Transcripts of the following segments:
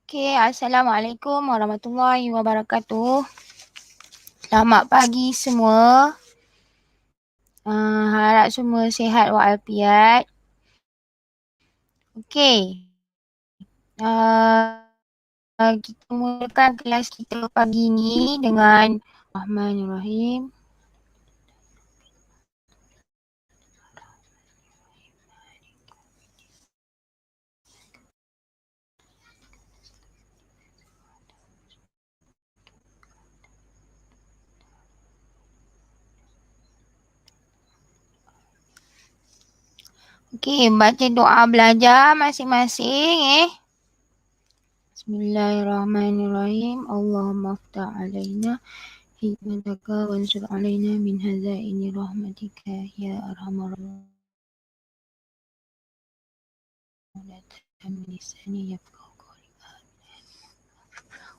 Okay, Assalamualaikum warahmatullahi wabarakatuh. Selamat pagi semua. Harap semua sihat walafiat. Okay. Kita mulakan kelas kita pagi ni dengan Bismillahirrahmanirrahim. Okay, baca doa belajar masing-masing Bismillahirrahmanirrahim. Allahumma aftah alaina hikmataka wansur alaina min hazaini rahmatika ya arhamar rahimin.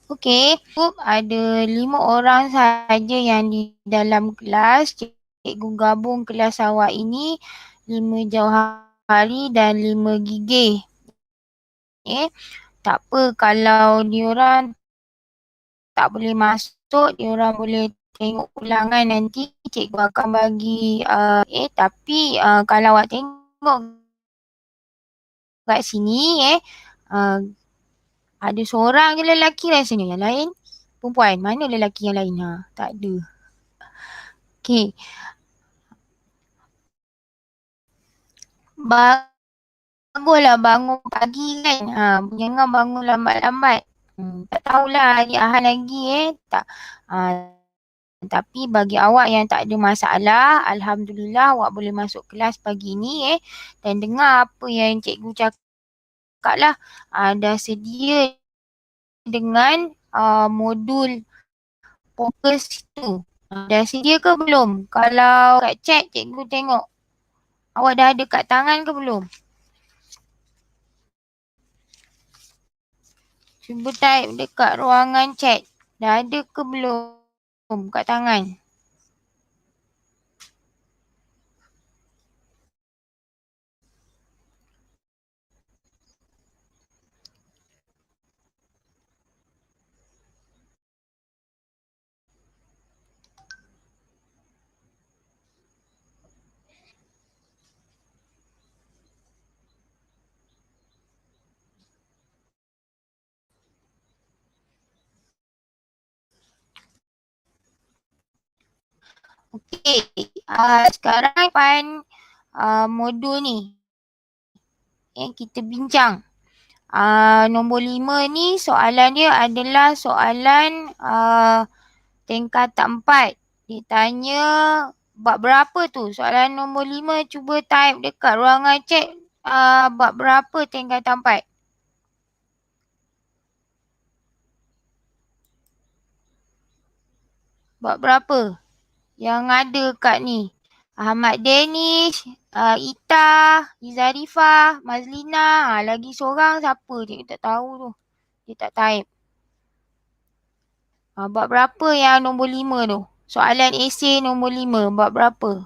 Okey, ada 5 orang saja yang di dalam kelas. Cikgu gabung kelas awak ini 5 Jauhari dan 5 Gigih. Tak apa kalau diorang tak boleh masuk, diorang boleh tengok ulangan nanti. Cikgu akan bagi tapi kalau awak tengok kat sini ada seorang je lelaki rasanya, yang lain perempuan. Mana lelaki yang lain? Tak ada. Okey. Baguslah bangun pagi kan. Jangan bangun lambat-lambat. Tak tahulah hari Ahad lagi tak. Tapi bagi awak yang tak ada masalah, alhamdulillah awak boleh masuk kelas pagi ni dan dengar apa yang cikgu cakap lah. Dah sedia dengan modul fokus tu. Dah sedia ke belum? Kalau kat chat cikgu tengok. Awak dah ada kat tangan ke belum? Cuba type dekat ruangan chat. Dah ada ke belum kat tangan? Okey, sekarang modul ni. Kita bincang. Nombor 5 ni soalan dia adalah soalan tingkatan 4. Dia tanya bab berapa tu? Soalan nombor 5 cuba type dekat ruangan chat bab berapa tingkatan 4? Bab berapa? Yang ada kat ni. Ahmad Danish, Ita, Izarifah, Mazlina. Lagi seorang siapa dia tak tahu tu. Dia tak type. Bab berapa yang nombor 5 tu? Soalan esei nombor 5. Bab berapa?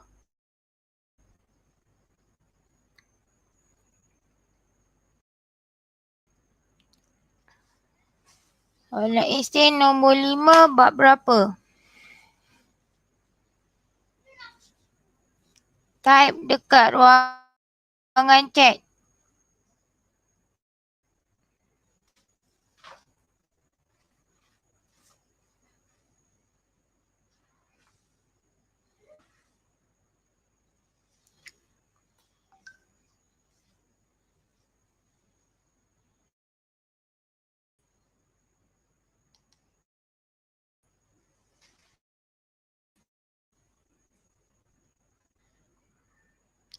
Soalan esei nombor 5 bab berapa? Type dekat ruangan chat.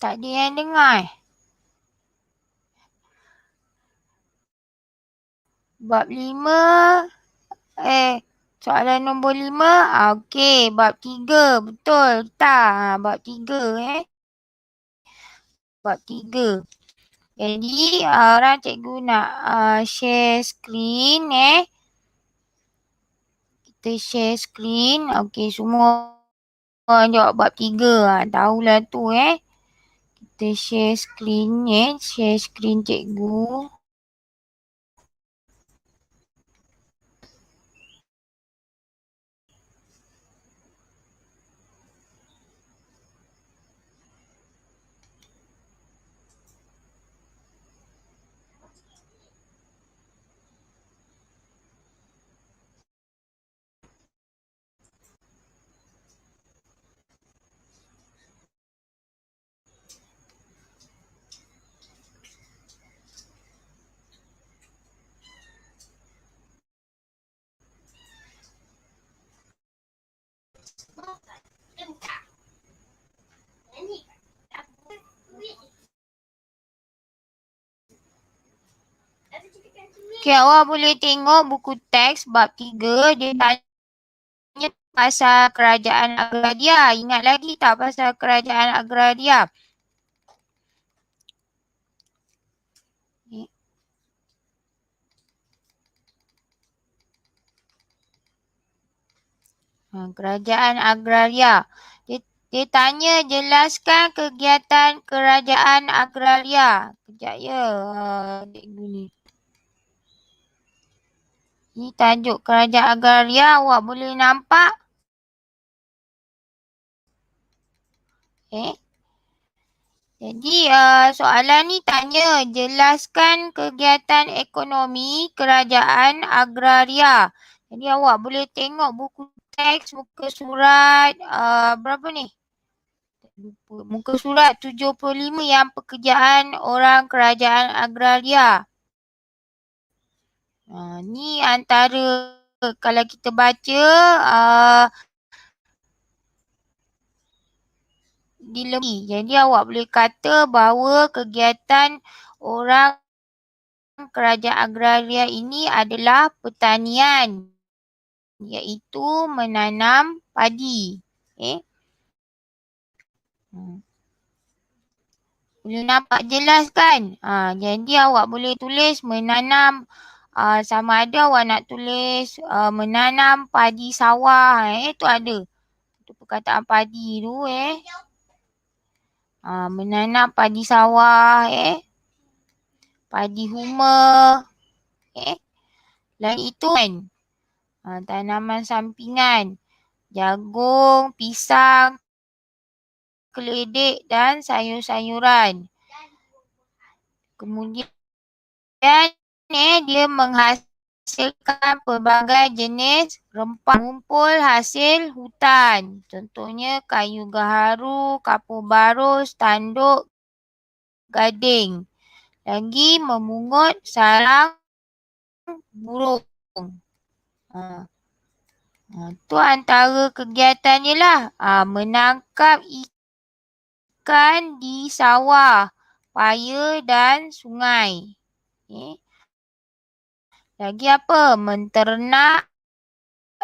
Tak ada yang dengar. Bab 5. Soalan nombor 5. Okey, bab 3. Betul tak? Bab 3 Bab 3. Jadi orang cikgu nak share screen Kita share screen. Okey, semua jawab bab 3. Tahulah tu Kita share screen Share screen cikgu. Okay, awak boleh tengok buku teks bab 3. Dia tanya pasal kerajaan agraria. Ingat lagi tak pasal kerajaan agraria? Kerajaan agraria. Dia tanya jelaskan kegiatan kerajaan agraria. Kejap ya, cikgu ni. Ni tajuk kerajaan agraria, awak boleh nampak? Jadi soalan ni tanya jelaskan kegiatan ekonomi kerajaan agraria. Jadi awak boleh tengok buku teks muka surat berapa ni? Lupa. Muka surat 75 yang pekerjaan orang kerajaan agraria. Ni antara kalau kita baca dilebih. Jadi awak boleh kata bahawa kegiatan orang kerajaan agraria ini adalah pertanian, iaitu menanam padi. Boleh nampak jelas kan? Jadi awak boleh tulis menanam, sama ada awak nak tulis menanam padi sawah. Tu ada. Tu perkataan padi tu menanam padi sawah padi huma. Lain itu kan. Tanaman sampingan. Jagung, pisang, keledek dan sayur-sayuran. Kemudian dia menghasilkan pelbagai jenis rempah, mengumpul hasil hutan. Contohnya kayu gaharu, kapur barus, tanduk, gading. Lagi memungut sarang burung. Tu antara kegiatannya lah. Menangkap ikan di sawah, paya dan sungai. Lagi apa? Menternak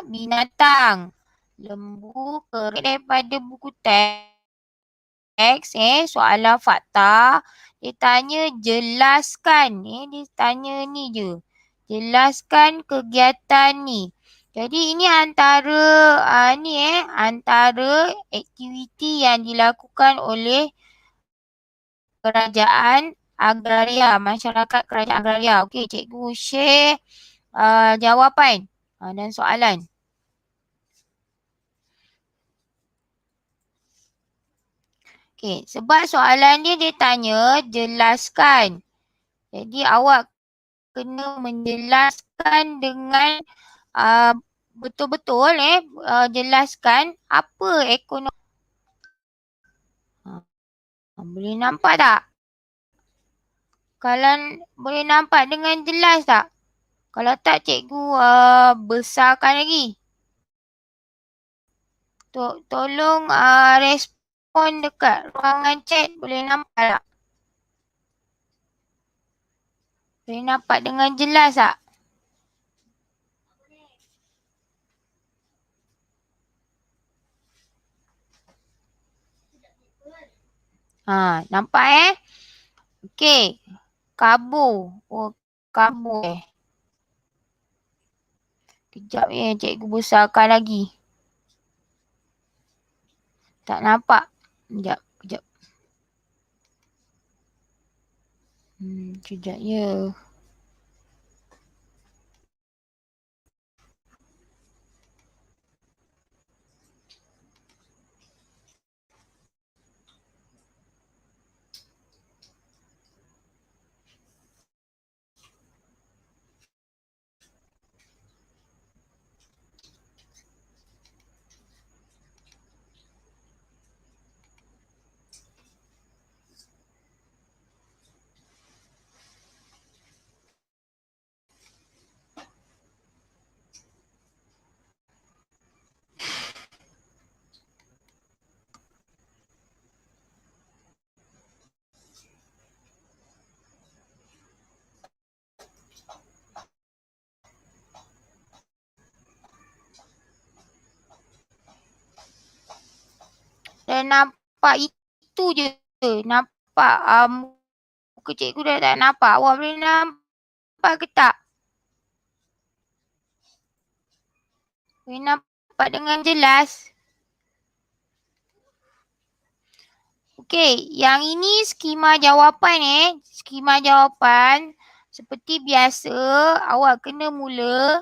binatang. Lembu, kerek daripada buku teks. Soalan fakta. Dia tanya jelaskan. Dia tanya ni je. Jelaskan kegiatan ni. Jadi ini antara antara aktiviti yang dilakukan oleh kerajaan agraria, masyarakat kerajaan agraria. Okey, cikgu share jawapan dan soalan. Okey, sebab soalan dia tanya jelaskan. Jadi awak kena menjelaskan dengan betul-betul jelaskan apa ekonomi. Boleh nampak tak? Kalau boleh nampak dengan jelas tak? Kalau tak cikgu besarkan lagi. Tolong respon dekat ruangan chat, boleh nampak tak? Boleh nampak dengan jelas tak? Nampak Okey. Kabur. Kabur Kejap cikgu besarkan lagi. Tak nampak. Kejap. Kejap ya. nampak itu je. Nampak muka cikgu dah tak nampak. Awak boleh nampak ke tak? Boleh nampak dengan jelas? Okey, yang ini skema jawapan Skema jawapan seperti biasa awak kena mula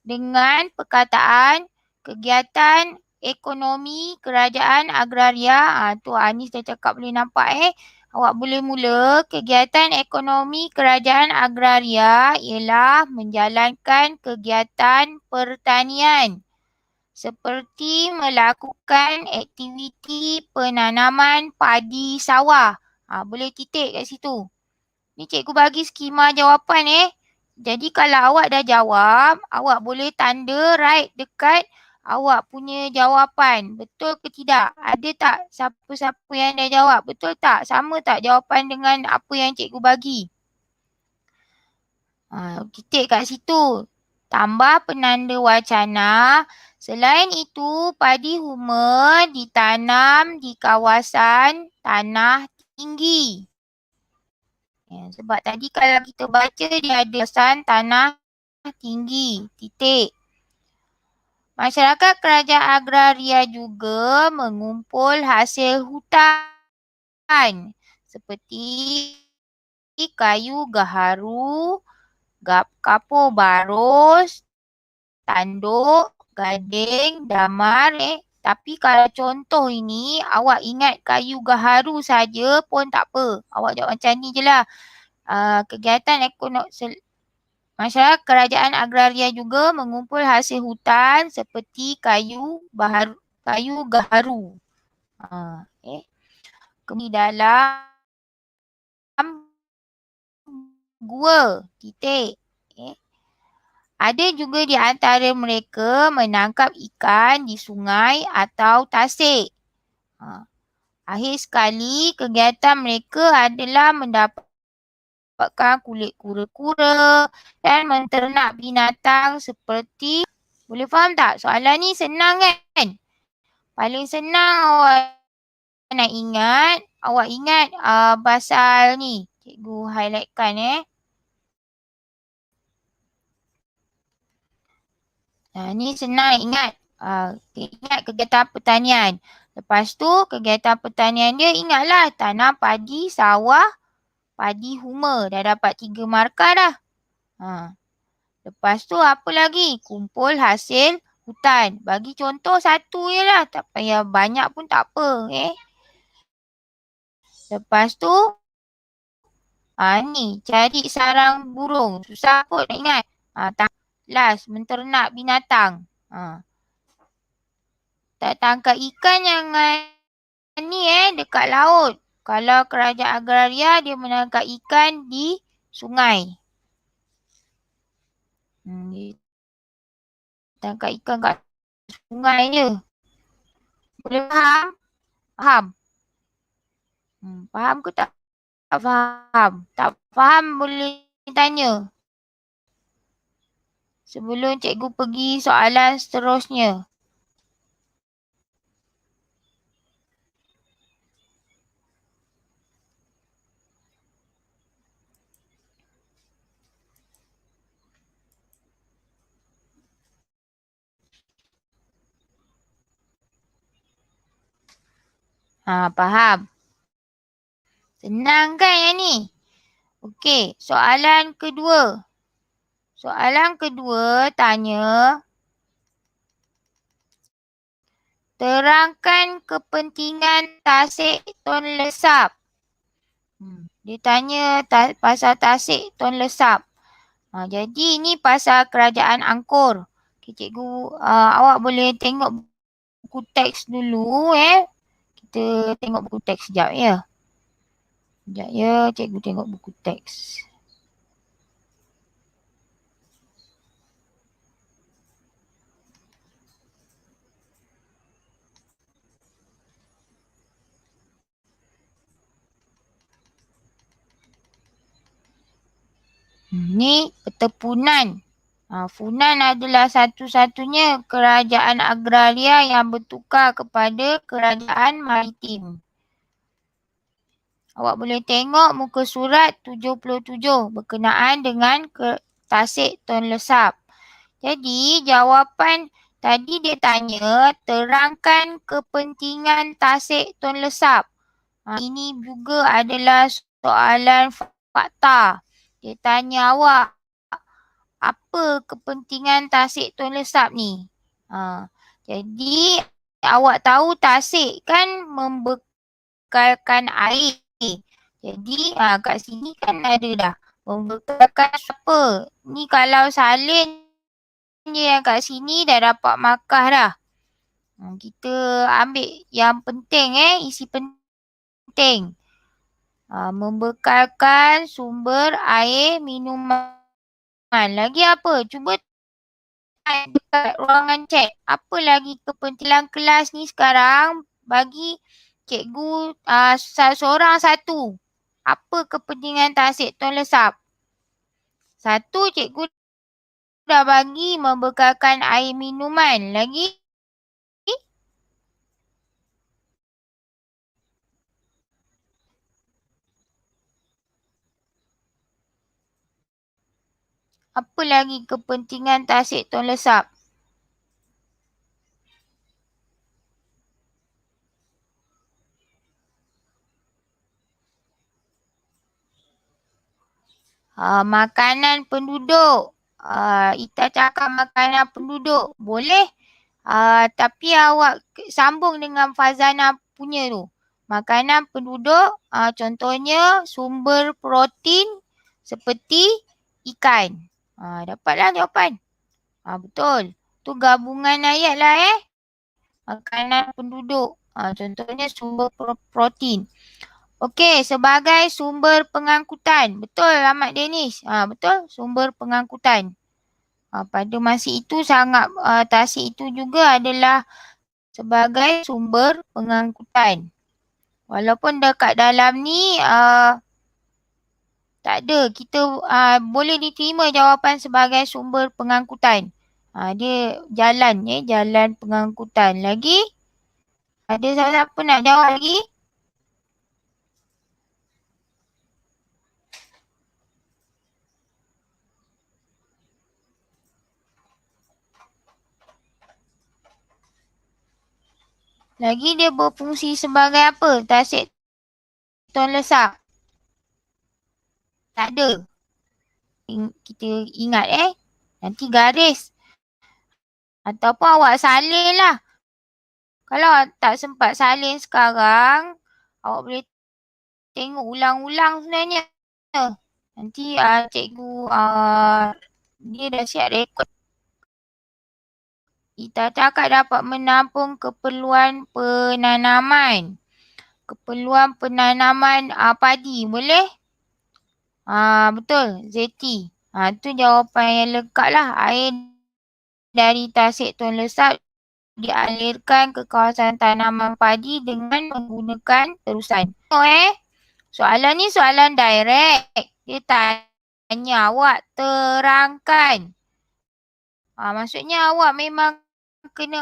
dengan perkataan kegiatan ekonomi kerajaan agraria. Tu Anis dah cakap boleh nampak Awak boleh mula kegiatan ekonomi kerajaan agraria ialah menjalankan kegiatan pertanian seperti melakukan aktiviti penanaman padi sawah. Boleh titik kat situ. Ni cikgu bagi skema jawapan Jadi kalau awak dah jawab, awak boleh tanda right dekat awak punya jawapan. Betul ke tidak? Ada tak siapa-siapa yang dah jawab? Betul tak? Sama tak jawapan dengan apa yang cikgu bagi? Titik kat situ. Tambah penanda wacana. Selain itu, padi huma ditanam di kawasan tanah tinggi. Sebab tadi kalau kita baca dia ada kawasan tanah tinggi. Titik. Masyarakat kerajaan agraria juga mengumpul hasil hutan seperti kayu gaharu, kapur barus, tanduk, gading, damar Tapi kalau contoh ini awak ingat kayu gaharu saja pun tak apa. Awak jawab macam ni je lah. Kegiatan ekonomi masyarakat kerajaan agraria juga mengumpul hasil hutan seperti kayu gaharu. Kemudian dalam gua titik. Ada juga di antara mereka menangkap ikan di sungai atau tasik. Akhir sekali, kegiatan mereka adalah mendapatkan kulit kura-kura dan menternak binatang seperti, boleh faham tak? Soalan ni senang kan? Paling senang awak ingat pasal ni. Cikgu highlightkan Ni senang ingat. Ingat kegiatan pertanian. Lepas tu kegiatan pertanian dia ingatlah tanam padi, sawah, padi huma. Dah dapat 3 markah dah. Lepas tu apa lagi? Kumpul hasil hutan. Bagi contoh satu je lah. Tak payah banyak pun tak apa. Lepas tu ni cari sarang burung. Susah kot nak ingat. Last menternak binatang. Tak tangkap ikan jangan ni dekat laut. Kalau kerajaan agraria dia menangkap ikan di sungai. Tangkap ikan kat sungai je. Boleh faham? Faham? Faham ke tak? Tak faham. Tak faham boleh tanya. Sebelum cikgu pergi soalan seterusnya. Faham? Senang kan yang ni? Okey, soalan kedua. Soalan kedua tanya, terangkan kepentingan tasik Tun Lesap. Dia tanya pasal tasik Tun Lesap. Jadi ni pasal kerajaan Angkor. Okay, cikgu, awak boleh tengok buku teks dulu Kita tengok buku teks sekejap ya. Sekejap ya, cikgu tengok buku teks. Ni pertepunan Funan adalah satu-satunya kerajaan agraria yang bertukar kepada kerajaan maritim. Awak boleh tengok muka surat 77 berkenaan dengan Tasik Tun Lesap. Jadi jawapan tadi dia tanya terangkan kepentingan Tasik Tun Lesap. Ini juga adalah soalan fakta. Dia tanya awak, apa kepentingan Tasik Tun Lesap ni? Jadi awak tahu Tasik kan membekalkan air. Jadi kat sini kan ada dah. Membekalkan apa? Ni kalau salin je yang kat sini dah dapat markah dah. Kita ambil yang penting isi penting. Membekalkan sumber air minuman. Lagi apa? Cuba dekat ruangan chat. Apa lagi kepentingan kelas ni sekarang bagi cikgu seorang satu. Apa kepentingan Tasik Tun Lesap? Satu, cikgu dah bagi membekalkan air minuman. Lagi? Apa lagi kepentingan Tasik Tun Lesap? Makanan penduduk. Ita cakap makanan penduduk. Boleh. Tapi awak sambung dengan Fazana punya tu. Makanan penduduk, contohnya sumber protein seperti ikan. Dapatlah jawapan. Betul. Tu gabungan ayat lah Makanan penduduk. Contohnya sumber protein. Okey, sebagai sumber pengangkutan. Betul Ahmad Danish. Betul, sumber pengangkutan. Pada masa itu Tasik itu juga adalah sebagai sumber pengangkutan. Walaupun dekat dalam ni tak ada. Kita boleh diterima jawapan sebagai sumber pengangkutan. Dia jalan jalan pengangkutan. Lagi? Ada siapa nak jawab lagi? Lagi dia berfungsi sebagai apa? Tasik Tun Lesap. Tak ada. Kita ingat nanti garis. Ataupun awak salin lah. Kalau tak sempat salin sekarang, awak boleh tengok ulang-ulang sebenarnya. Nanti cikgu dia dah siap rekod. Kita cakap dapat menampung keperluan penanaman. Keperluan penanaman padi. Boleh? Betul. Zeti. Tu jawapan yang lengkap lah. Air dari Tasik Tun Lesap dialirkan ke kawasan tanaman padi dengan menggunakan terusan. Soalan ni soalan direct. Dia tanya awak terangkan. Maksudnya awak memang kena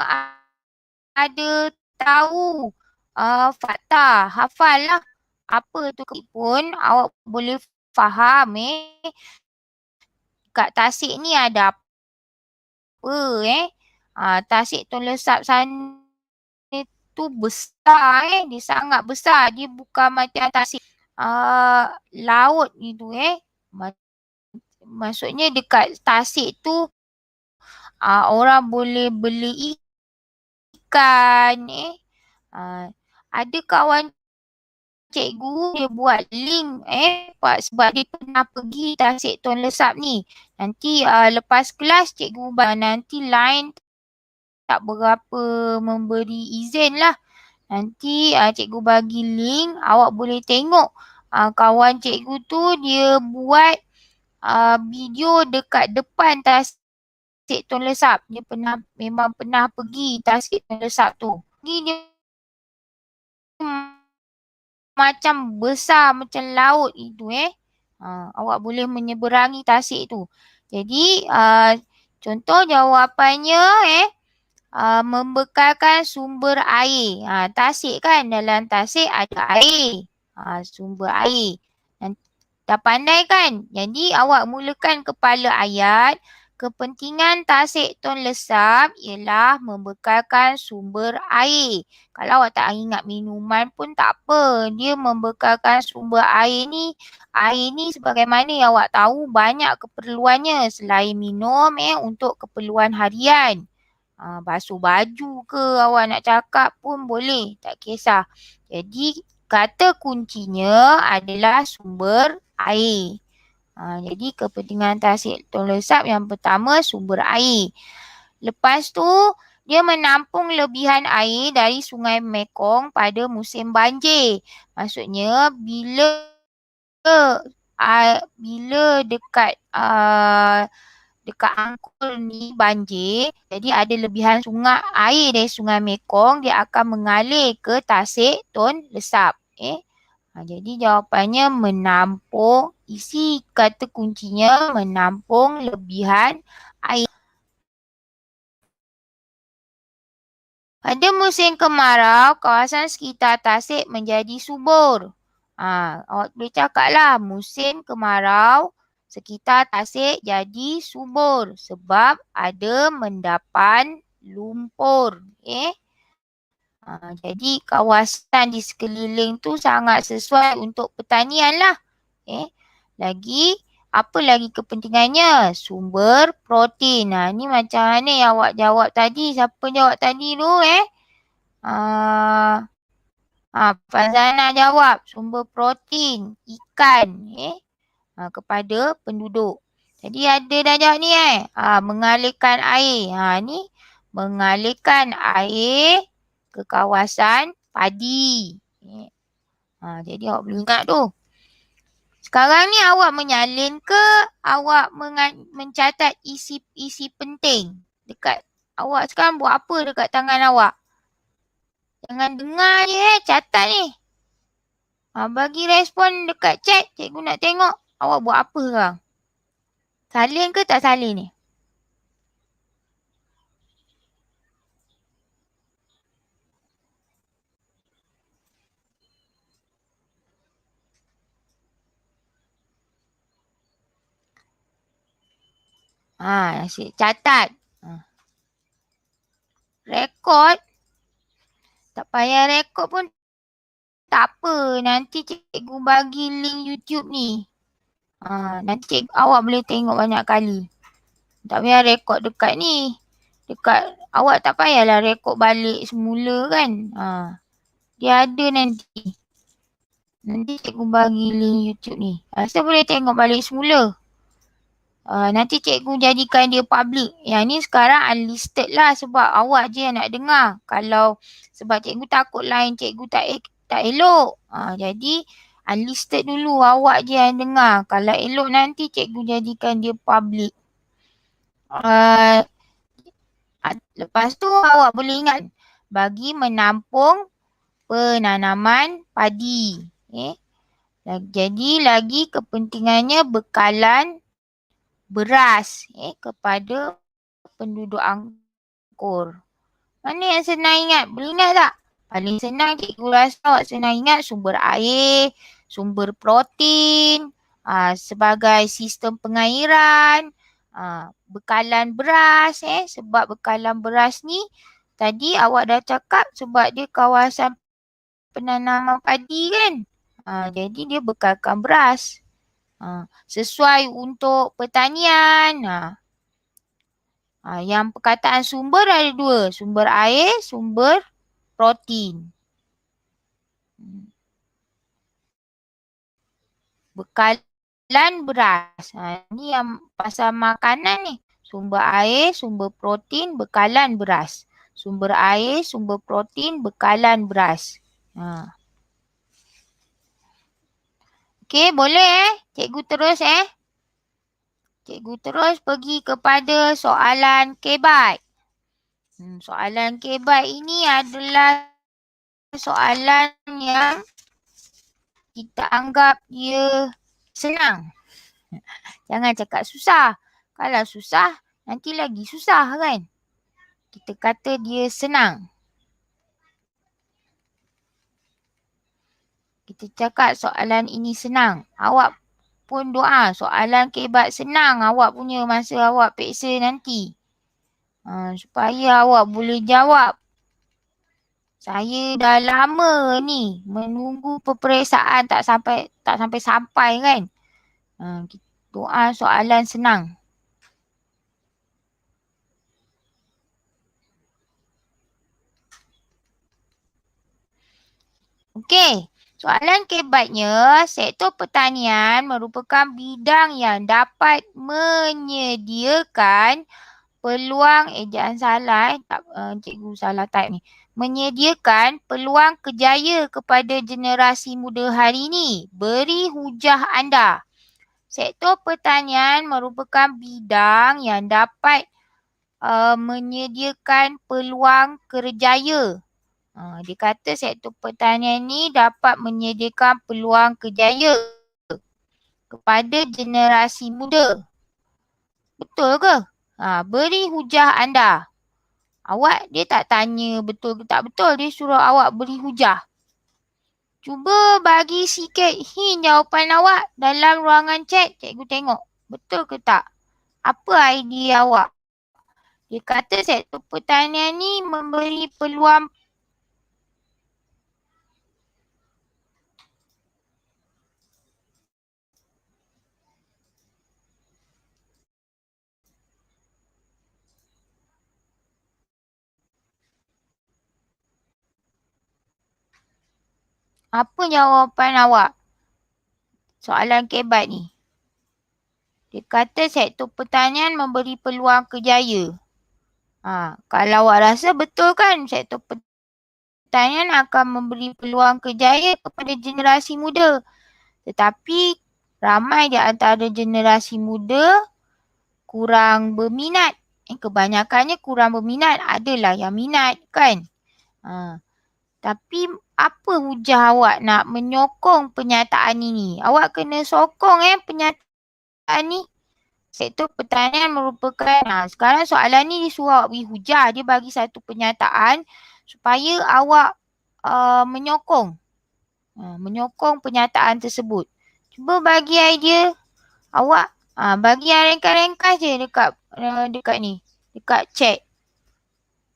ada tahu fakta, hafal lah. Apa tu pun awak boleh faham kat Tasik ni ada apa Tasik Tun Lesap sana tu besar dia sangat besar. Dia bukan macam Tasik laut gitu Maksudnya dekat Tasik tu orang boleh beli ikan ada kawan cikgu dia buat link sebab dia pernah pergi Tasik Tun Lesap ni. Nanti lepas kelas cikgu nanti line tak berapa memberi izin lah. Nanti cikgu bagi link, awak boleh tengok kawan cikgu tu dia buat video dekat depan Tasik Tun Lesap. Dia memang pernah pergi Tasik Tun Lesap tu. Dia macam besar macam laut itu awak boleh menyeberangi Tasik tu. Jadi Contoh jawapannya membekalkan sumber air. Tasik kan, dalam tasik ada air. Sumber air. Dah pandai kan? Jadi awak mulakan kepala ayat. Kepentingan tasik tun lesap ialah membekalkan sumber air. Kalau awak tak ingat minuman pun tak apa. Dia membekalkan sumber air ni sebagaimana yang awak tahu banyak keperluannya selain minum untuk keperluan harian. Basuh baju ke awak nak cakap pun boleh, tak kisah. Jadi kata kuncinya adalah sumber air. Jadi kepentingan tasik tun lesap yang pertama sumber air. Lepas tu dia menampung lebihan air dari Sungai Mekong pada musim banjir. Maksudnya bila dekat Angkor ni banjir, jadi ada lebihan air dari Sungai Mekong, dia akan mengalir ke Tasik Tun Lesap. Jadi jawapannya menampung, isi kata kuncinya menampung lebihan air. Pada musim kemarau, kawasan sekitar tasik menjadi subur. Awak boleh cakaplah musim kemarau sekitar tasik jadi subur sebab ada mendapan lumpur. Jadi kawasan di sekeliling tu sangat sesuai untuk pertanian lah. Apa lagi kepentingannya? Sumber protein. Ni macam mana yang awak jawab tadi? Siapa jawab tadi tu Fazana jawab sumber protein ikan kepada penduduk. Jadi ada dah jawab ni mengalirkan air. Ni mengalirkan air ke kawasan padi. Jadi awak boleh ingat tu. Sekarang ni awak menyalin ke awak mencatat isi penting dekat awak sekarang buat apa dekat tangan awak? Jangan dengar je catat ni. Bagi respon dekat chat, cikgu nak tengok awak buat apa sekarang. Salin ke tak salin ni? Asyik catat. Rekod. Tak payah rekod pun tak apa. Nanti cikgu bagi link YouTube ni. Nanti awak boleh tengok banyak kali. Tak payah rekod dekat ni. Dekat awak tak payahlah rekod balik semula kan. Dia ada nanti. Nanti cikgu bagi link YouTube ni. Rasa boleh tengok balik semula. Nanti cikgu jadikan dia public. Yang ni sekarang unlisted lah sebab awak je yang nak dengar. Kalau sebab cikgu takut lain cikgu tak elok. Jadi unlisted dulu awak je yang dengar. Kalau elok nanti cikgu jadikan dia public. Lepas tu awak boleh ingat bagi menampung penanaman padi. Jadi lagi kepentingannya bekalan beras kepada penduduk Angkor. Mana yang senang ingat? Boleh ingat tak? Paling senang cikgu rasa awak senang ingat sumber air, sumber protein, sebagai sistem pengairan, bekalan beras sebab bekalan beras ni tadi awak dah cakap sebab dia kawasan penanaman padi kan. Jadi dia bekalkan beras. Sesuai untuk pertanian. Yang perkataan sumber ada dua. Sumber air, sumber protein. Bekalan beras. Ni yang pasal makanan ni. Sumber air, sumber protein, bekalan beras. Sumber air, sumber protein, bekalan beras. Okey, boleh Cikgu terus Cikgu terus pergi kepada soalan kebat. Soalan kebat ini adalah soalan yang kita anggap dia senang. Jangan cakap susah. Kalau susah, nanti lagi susah kan. Kita kata dia senang. Kita cakap soalan ini senang. Awak pun doa soalan kebat senang awak punya masa awak peksa nanti. Supaya awak boleh jawab. Saya dah lama ni menunggu peperiksaan tak sampai kan. Doa soalan senang. Okey, soalan kebatnya, sektor pertanian merupakan bidang yang dapat menyediakan peluang, ejaan salah, cikgu salah type ni. Menyediakan peluang kerjaya kepada generasi muda hari ini. Beri hujah anda. Sektor pertanian merupakan bidang yang dapat menyediakan peluang kerjaya. Dia kata sektor pertanian ni dapat menyediakan peluang kerjaya kepada generasi muda. Betul ke? Beri hujah anda. Awak dia tak tanya betul ke tak betul. Dia suruh awak beri hujah. Cuba bagi sikit hint jawapan awak dalam ruangan chat. Cikgu tengok. Betul ke tak? Apa idea awak? Dia kata sektor pertanian ni memberi peluang. Apa jawapan awak? Soalan kebat ni. Dia kata sektor pertanian memberi peluang kerjaya. Kalau awak rasa betul kan sektor pertanian akan memberi peluang kerjaya kepada generasi muda. Tetapi ramai di antara generasi muda kurang berminat. Kebanyakannya kurang berminat. Adalah yang minat kan. Tapi apa hujah awak nak menyokong penyataan ini? Awak kena sokong penyataan ni. Sektor pertanian merupakan, sekarang soalan ni dia suruh awak beri hujah. Dia bagi satu penyataan supaya awak menyokong. Menyokong penyataan tersebut. Cuba bagi idea awak. Bagi yang ringkas-ringkas je dekat ni. Dekat chat.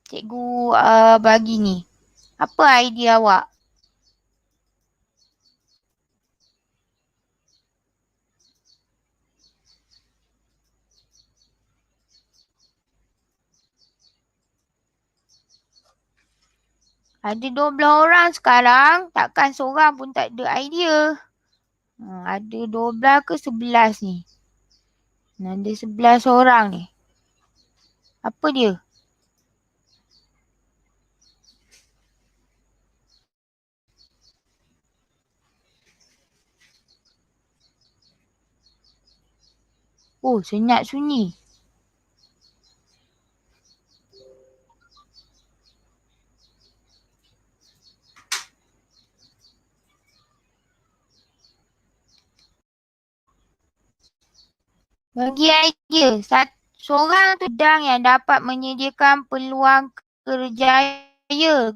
Cikgu bagi ni. Apa idea awak? Ada 12 orang sekarang, takkan seorang pun tak ada idea. Ada 12 ke 11 ni. Ada 11 orang ni. Apa dia? Oh, senyap sunyi. Bagi idea, seorang tu bidang yang dapat menyediakan peluang kerjaya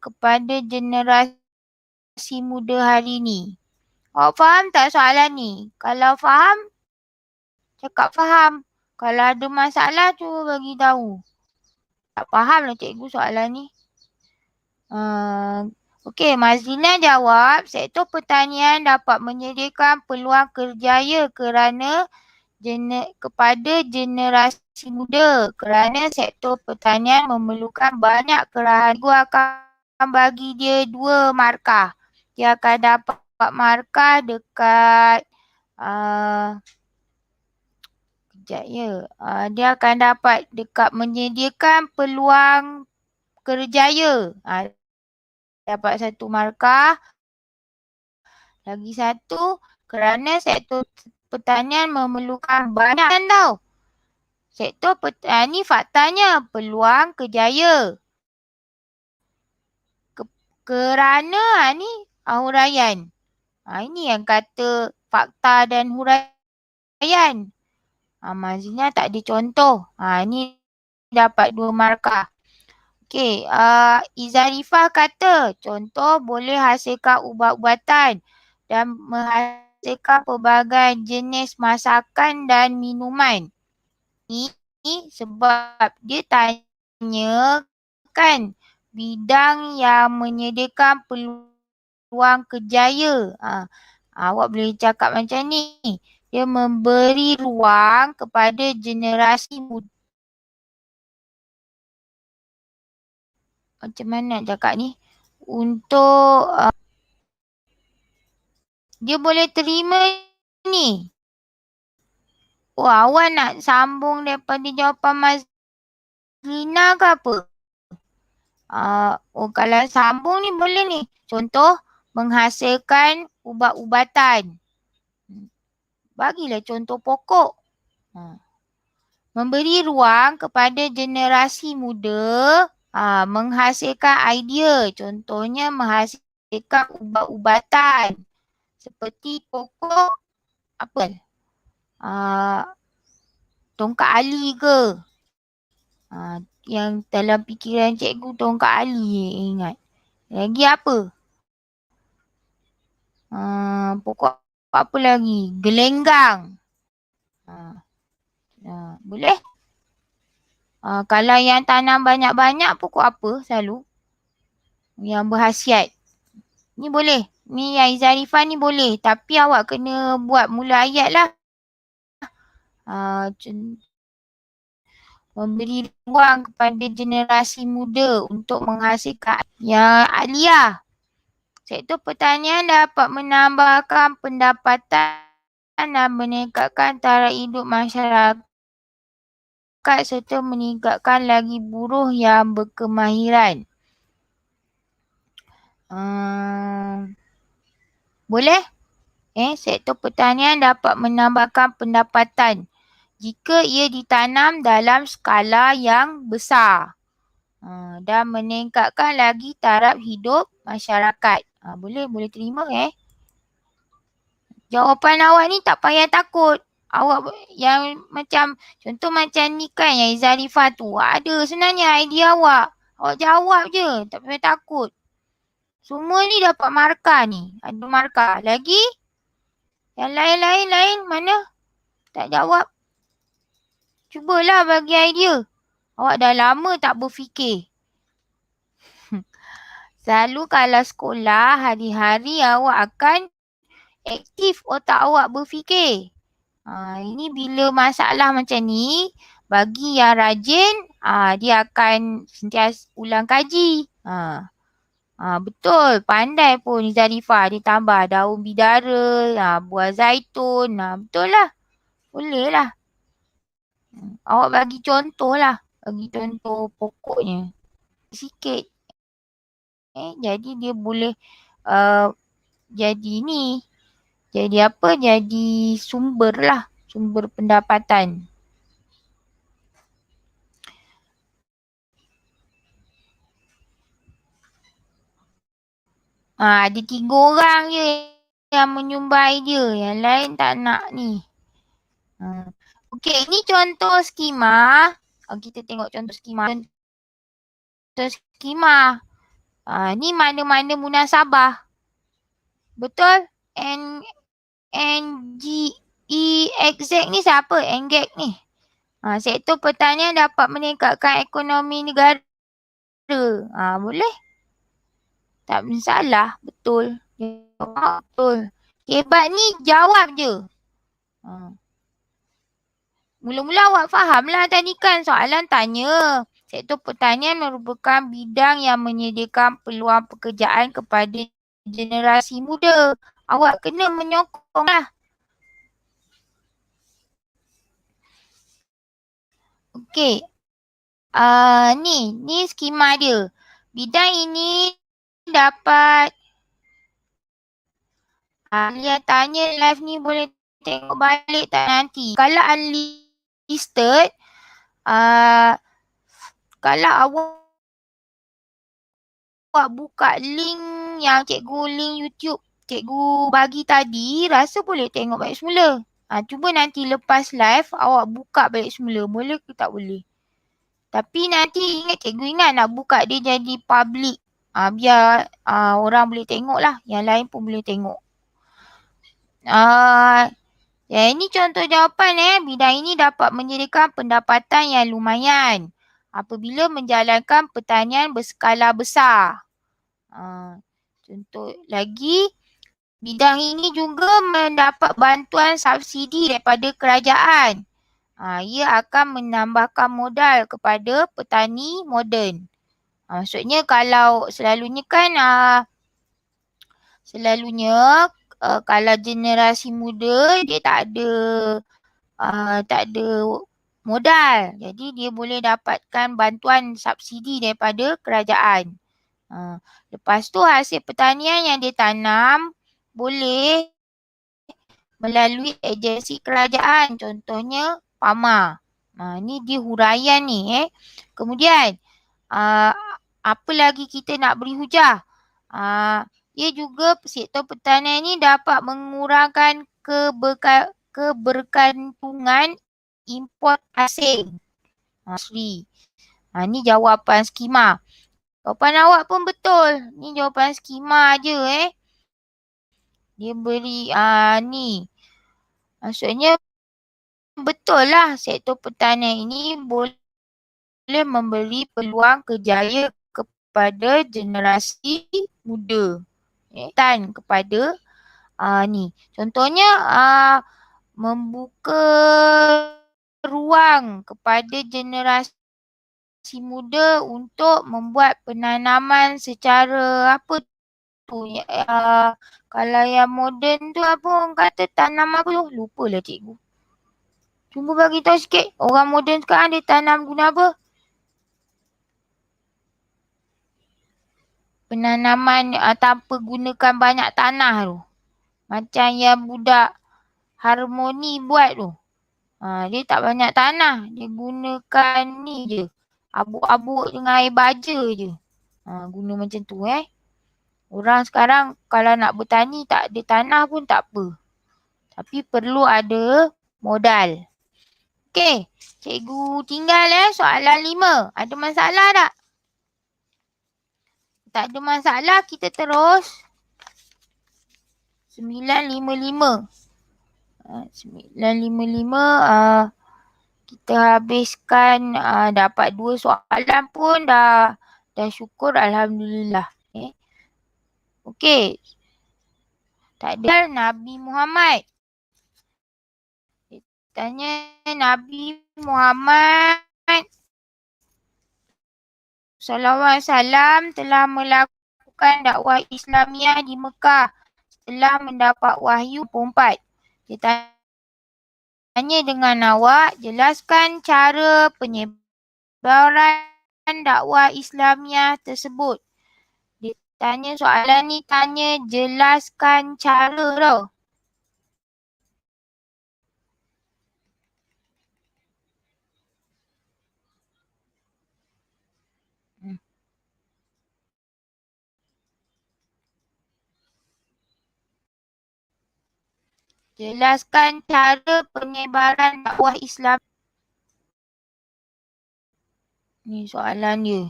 kepada generasi muda hari ni. Awak faham tak soalan ni? Kalau faham, cakap faham. Kalau ada masalah, cuba bagi tahu. Tak faham lah cikgu soalan ni. Okey, Mazlina jawab, sektor pertanian dapat menyediakan peluang kerjaya kepada generasi muda kerana sektor pertanian memerlukan banyak kerahan. Cikgu akan bagi dia 2 markah. Dia akan dapat markah dekat dia akan dapat dekat menyediakan peluang kerjaya. Dapat 1 markah. Lagi 1, kerana sektor pertanian memerlukan banyak tau. Sektor pertanian ni faktanya peluang kerjaya. Kerana ni huraian. Ini yang kata fakta dan huraian. Mazlina tak ada contoh. Ni dapat 2 markah. Okey, Izarifah kata contoh boleh hasilkan ubat-ubatan dan menghasilkan pelbagai jenis masakan dan minuman. Ini sebab dia tanya kan bidang yang menyediakan peluang kerjaya. Awak boleh cakap macam ni. Dia memberi ruang kepada generasi muda. Macam mana nak cakap ni? Untuk dia boleh terima ni. Awak nak sambung daripada jawapan Mazlina ke apa? Kalau sambung ni boleh ni. Contoh, menghasilkan ubat-ubatan. Bagilah contoh pokok. Memberi ruang kepada generasi muda menghasilkan idea. Contohnya menghasilkan ubat-ubatan. Seperti pokok apa? Tongkat ali ke? Yang dalam fikiran cikgu tongkat ali ingat. Lagi apa? Pokok apa lagi? Gelenggang. Boleh? Kalau yang tanam banyak-banyak pokok apa selalu? Yang berkhasiat. Ni boleh. Ni yang Izarifah ni boleh. Tapi awak kena buat mula ayat lah. Memberi ruang kepada generasi muda untuk menghasilkan. Yang Aliyah. Sektor pertanian dapat menambahkan pendapatan dan meningkatkan taraf hidup masyarakat serta meningkatkan lagi buruh yang berkemahiran. Boleh? Sektor pertanian dapat menambahkan pendapatan jika ia ditanam dalam skala yang besar dan meningkatkan lagi taraf hidup masyarakat. Boleh terima Jawapan awak ni tak payah takut. Awak yang macam, contoh macam ni kan yang Izarifah tu. Ada sebenarnya idea awak. Awak jawab je, tak payah takut. Semua ni dapat markah ni. Ada markah. Lagi? Yang lain mana? Tak jawab. Cubalah bagi idea. Awak dah lama tak berfikir. Selalu kalau sekolah, hari-hari awak akan aktif otak awak berfikir. Ini bila masalah macam ni, bagi yang rajin, dia akan sentiasa ulang kaji. Betul, pandai pun Izarifah. Dia tambah daun bidara, buah zaitun. Betul lah. Boleh lah. Awak bagi contoh lah. Bagi contoh pokoknya. Sikit. Jadi dia boleh jadi ni. Jadi apa? Jadi sumber lah. Sumber pendapatan. Ada 3 orang je yang menyumbang idea. Yang lain tak nak ni. Okey, ni contoh skema. Kita tengok contoh skema. Contoh skema. Ni mana-mana munasabah. Betul? NGEXZ ni siapa? NGEX ni. Sektor pertanian dapat meningkatkan ekonomi negara. Boleh? Tak masalah. Betul. Betul. Hebat ni jawab je. Mula-mula awak faham lah tadi kan soalan tanya. Sektor pertanian merupakan bidang yang menyediakan peluang pekerjaan kepada generasi muda. Awak kena menyokong lah. Okey. Ni skema dia. Bidang ini dapat Alia tanya live ni boleh tengok balik tak nanti. Kalau unlisted, kalau awak buka link yang link YouTube cikgu bagi tadi, rasa boleh tengok balik semula. Cuba nanti lepas live awak buka balik semula. Boleh ke tak boleh? Tapi nanti cikgu ingat nak buka dia jadi public. Biar orang boleh tengok lah. Yang lain pun boleh tengok. Ini contoh jawapan bidang ini dapat menyediakan pendapatan yang lumayan apabila menjalankan pertanian berskala besar. Contoh lagi, bidang ini juga mendapat bantuan subsidi daripada kerajaan. Ia akan menambahkan modal kepada petani moden. Maksudnya kalau selalunya kan kalau generasi muda dia tak ada modal. Jadi dia boleh dapatkan bantuan subsidi daripada kerajaan. Lepas tu hasil pertanian yang dia tanam boleh melalui agensi kerajaan. Contohnya PAMA. Ni dia huraian ni. Kemudian apa lagi kita nak beri hujah? Ia juga sektor pertanian ni dapat mengurangkan kebergantungan import asing. Ni jawapan skema. Jawapan awak pun betul. Ni jawapan skema je Dia beri ni. Maksudnya betul lah sektor pertanian ini boleh memberi peluang kerjaya kepada generasi muda. Dan kepada ni. Contohnya membuka ruang kepada generasi muda untuk membuat penanaman secara apa tu. Kalau yang moden tu apa orang kata tanam apa tu? Lupalah cikgu. Cuba bagi tahu sikit. Orang moden sekarang dia tanam guna apa? Penanaman tanpa gunakan banyak tanah tu. Macam yang budak harmoni buat tu. Dia tak banyak tanah. Dia gunakan ni je. Abuk-abuk dengan air baja je. Guna macam tu Orang sekarang kalau nak bertani tak ada tanah pun tak apa. Tapi perlu ada modal. Okey. Cikgu tinggal soalan 5. Ada masalah tak? Tak ada masalah, kita terus. 955. 955 kita habiskan dapat 2 soalan pun dah syukur alhamdulillah. Okey. Tak ada Nabi Muhammad. Tanya Nabi Muhammad sallallahu alaihi wasallam telah melakukan dakwah Islamiah di Mekah setelah mendapat wahyu 4. Dia tanya dengan awak, jelaskan cara penyebaran dakwah Islamiah tersebut. Dia tanya soalan ni tanya jelaskan cara tau. Jelaskan cara penyebaran dakwah Islam. Ni soalan dia.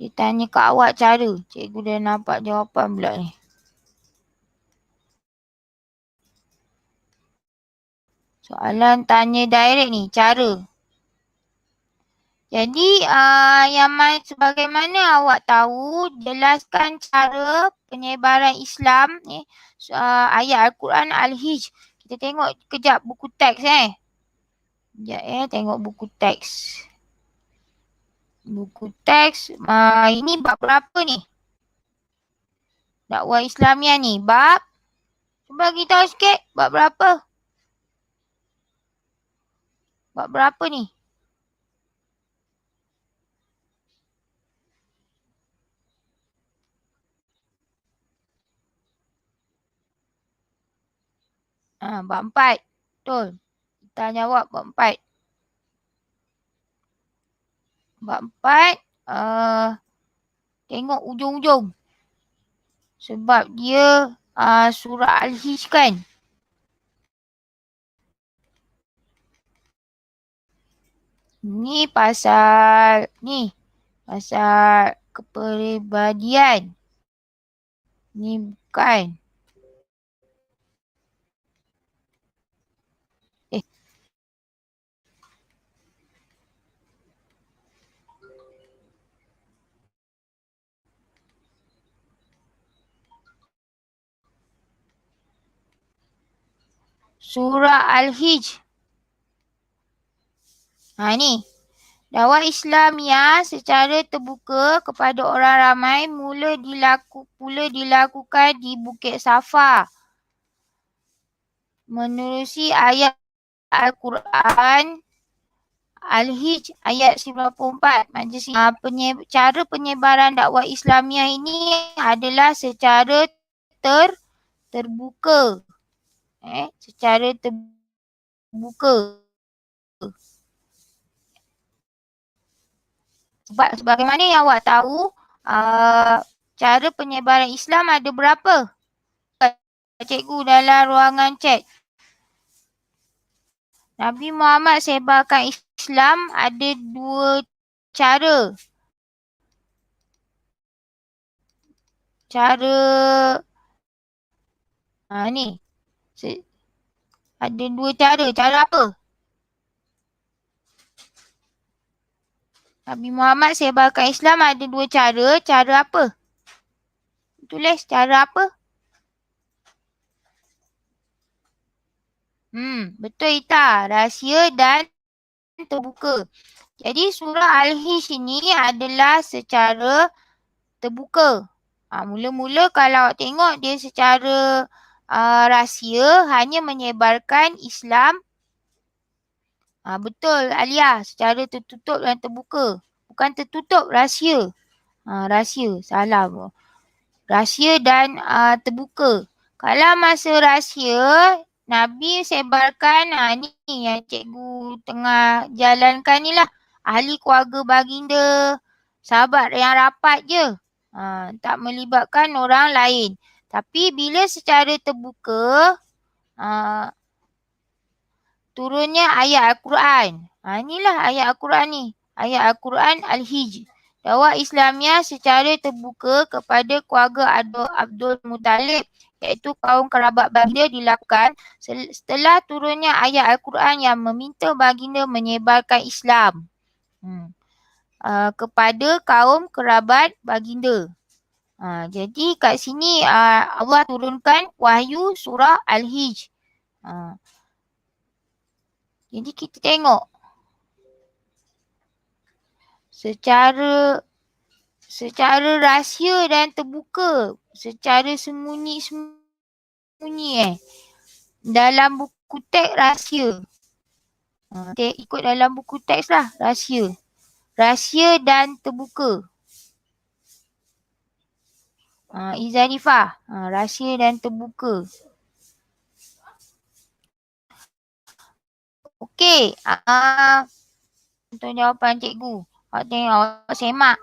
Dia tanya ke awak cara. Cikgu dah nampak jawapan pula ni. Soalan tanya direct ni, cara. Jadi yang sebagaimana awak tahu, jelaskan cara penyebaran Islam ayat Al-Quran Al-Hijr. Kita tengok kejap buku teks Sekejap tengok buku teks. Buku teks ini bab berapa ni? Dakwah Islamiah ni bab. Cuba bagi tahu sikit bab berapa? Bab berapa ni? Bab 4. Betul. Kita jawab bab 4. Bab 4. Tengok ujung-ujung. Sebab dia surah Al-Hijr kan. Ni pasal kepribadian. Ni bukan. Surah Al-Hijr. Ni. Dakwah Islamiah secara terbuka kepada orang ramai mula dilakukan di Bukit Safa. Menerusi ayat Al-Quran Al-Hijr ayat 94. Cara penyebaran dakwah Islamiah ini adalah secara terbuka. Secara terbuka. Sebagaimana yang awak tahu, cara penyebaran Islam ada berapa? Cikgu dalam ruangan chat. Nabi Muhammad sebarkan Islam ada 2 cara. Ni. Ada 2 cara. Cara apa? Nabi Muhammad sebarkan Islam ada 2 cara. Cara apa? Tulis cara apa? Betul Ita. Rahsia dan terbuka. Jadi surah Al-Hijr ini adalah secara terbuka. Mula-mula kalau awak tengok dia secara rahsia hanya menyebarkan Islam. Betul Alia, secara tertutup dan terbuka. Bukan tertutup, rahsia. Rahsia, salah. Rahsia dan terbuka. Kalau masa rahsia, Nabi sebarkan ni yang cikgu tengah jalankan ni lah. Ahli keluarga baginda, sahabat yang rapat je. Tak melibatkan orang lain. Tapi bila secara terbuka, turunnya ayat Al-Quran. Inilah ayat Al-Quran ni. Ayat Al-Quran Al-Hijr. Dakwah Islamiah secara terbuka kepada keluarga Abdul Muttalib iaitu kaum kerabat baginda dilakukan setelah turunnya ayat Al-Quran yang meminta baginda menyebarkan Islam kepada kaum kerabat baginda. Jadi kat sini Allah turunkan wahyu surah Al-Hijr. Jadi kita tengok secara rahsia dan terbuka, secara sembunyi-sembunyi dalam buku teks rahsia. Ikut dalam buku teks lah, rahsia. Rahsia dan terbuka. Izanifah, rahsia dan terbuka. Okey, untuk jawapan cikgu. Awak tengok, awak semak.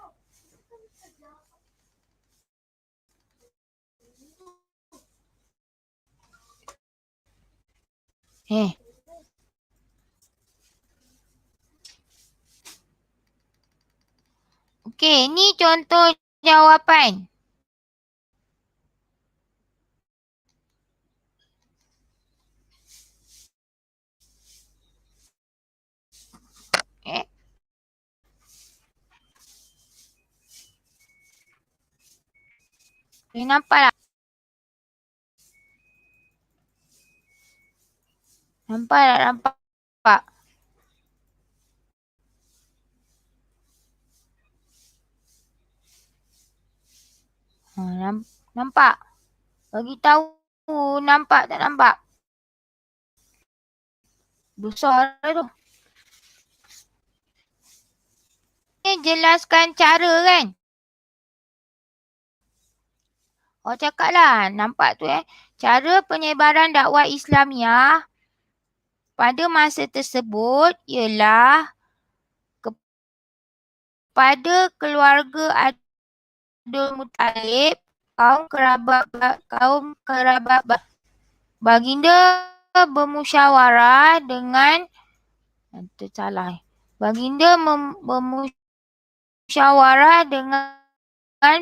Okey, ni contoh jawapan. Nampak tak? Nampak tak? Nampak. Nampak? Bagi tahu nampak tak nampak? Besar tu. Ni jelaskan cara kan? Cakap lah. Nampak tu Cara penyebaran dakwah Islamiah pada masa tersebut ialah kepada keluarga Abdul Muttalib, kaum kerabat baginda bermusyawarah dengan salah. Baginda bermusyawarah dengan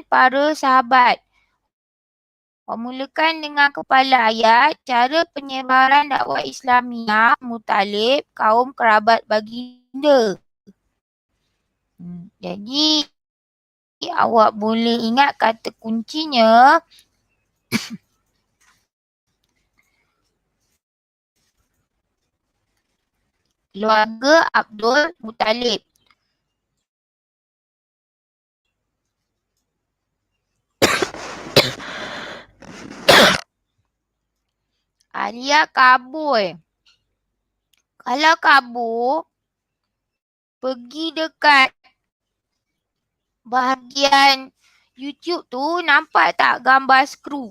para sahabat. Memulakan dengan kepala ayat, cara penyebaran dakwah Islamiah Muttalib kaum kerabat baginda. Jadi awak boleh ingat kata kuncinya keluarga Abdul Muttalib. Alia kabur. Kalau kabur, pergi dekat bahagian YouTube tu, nampak tak gambar skru?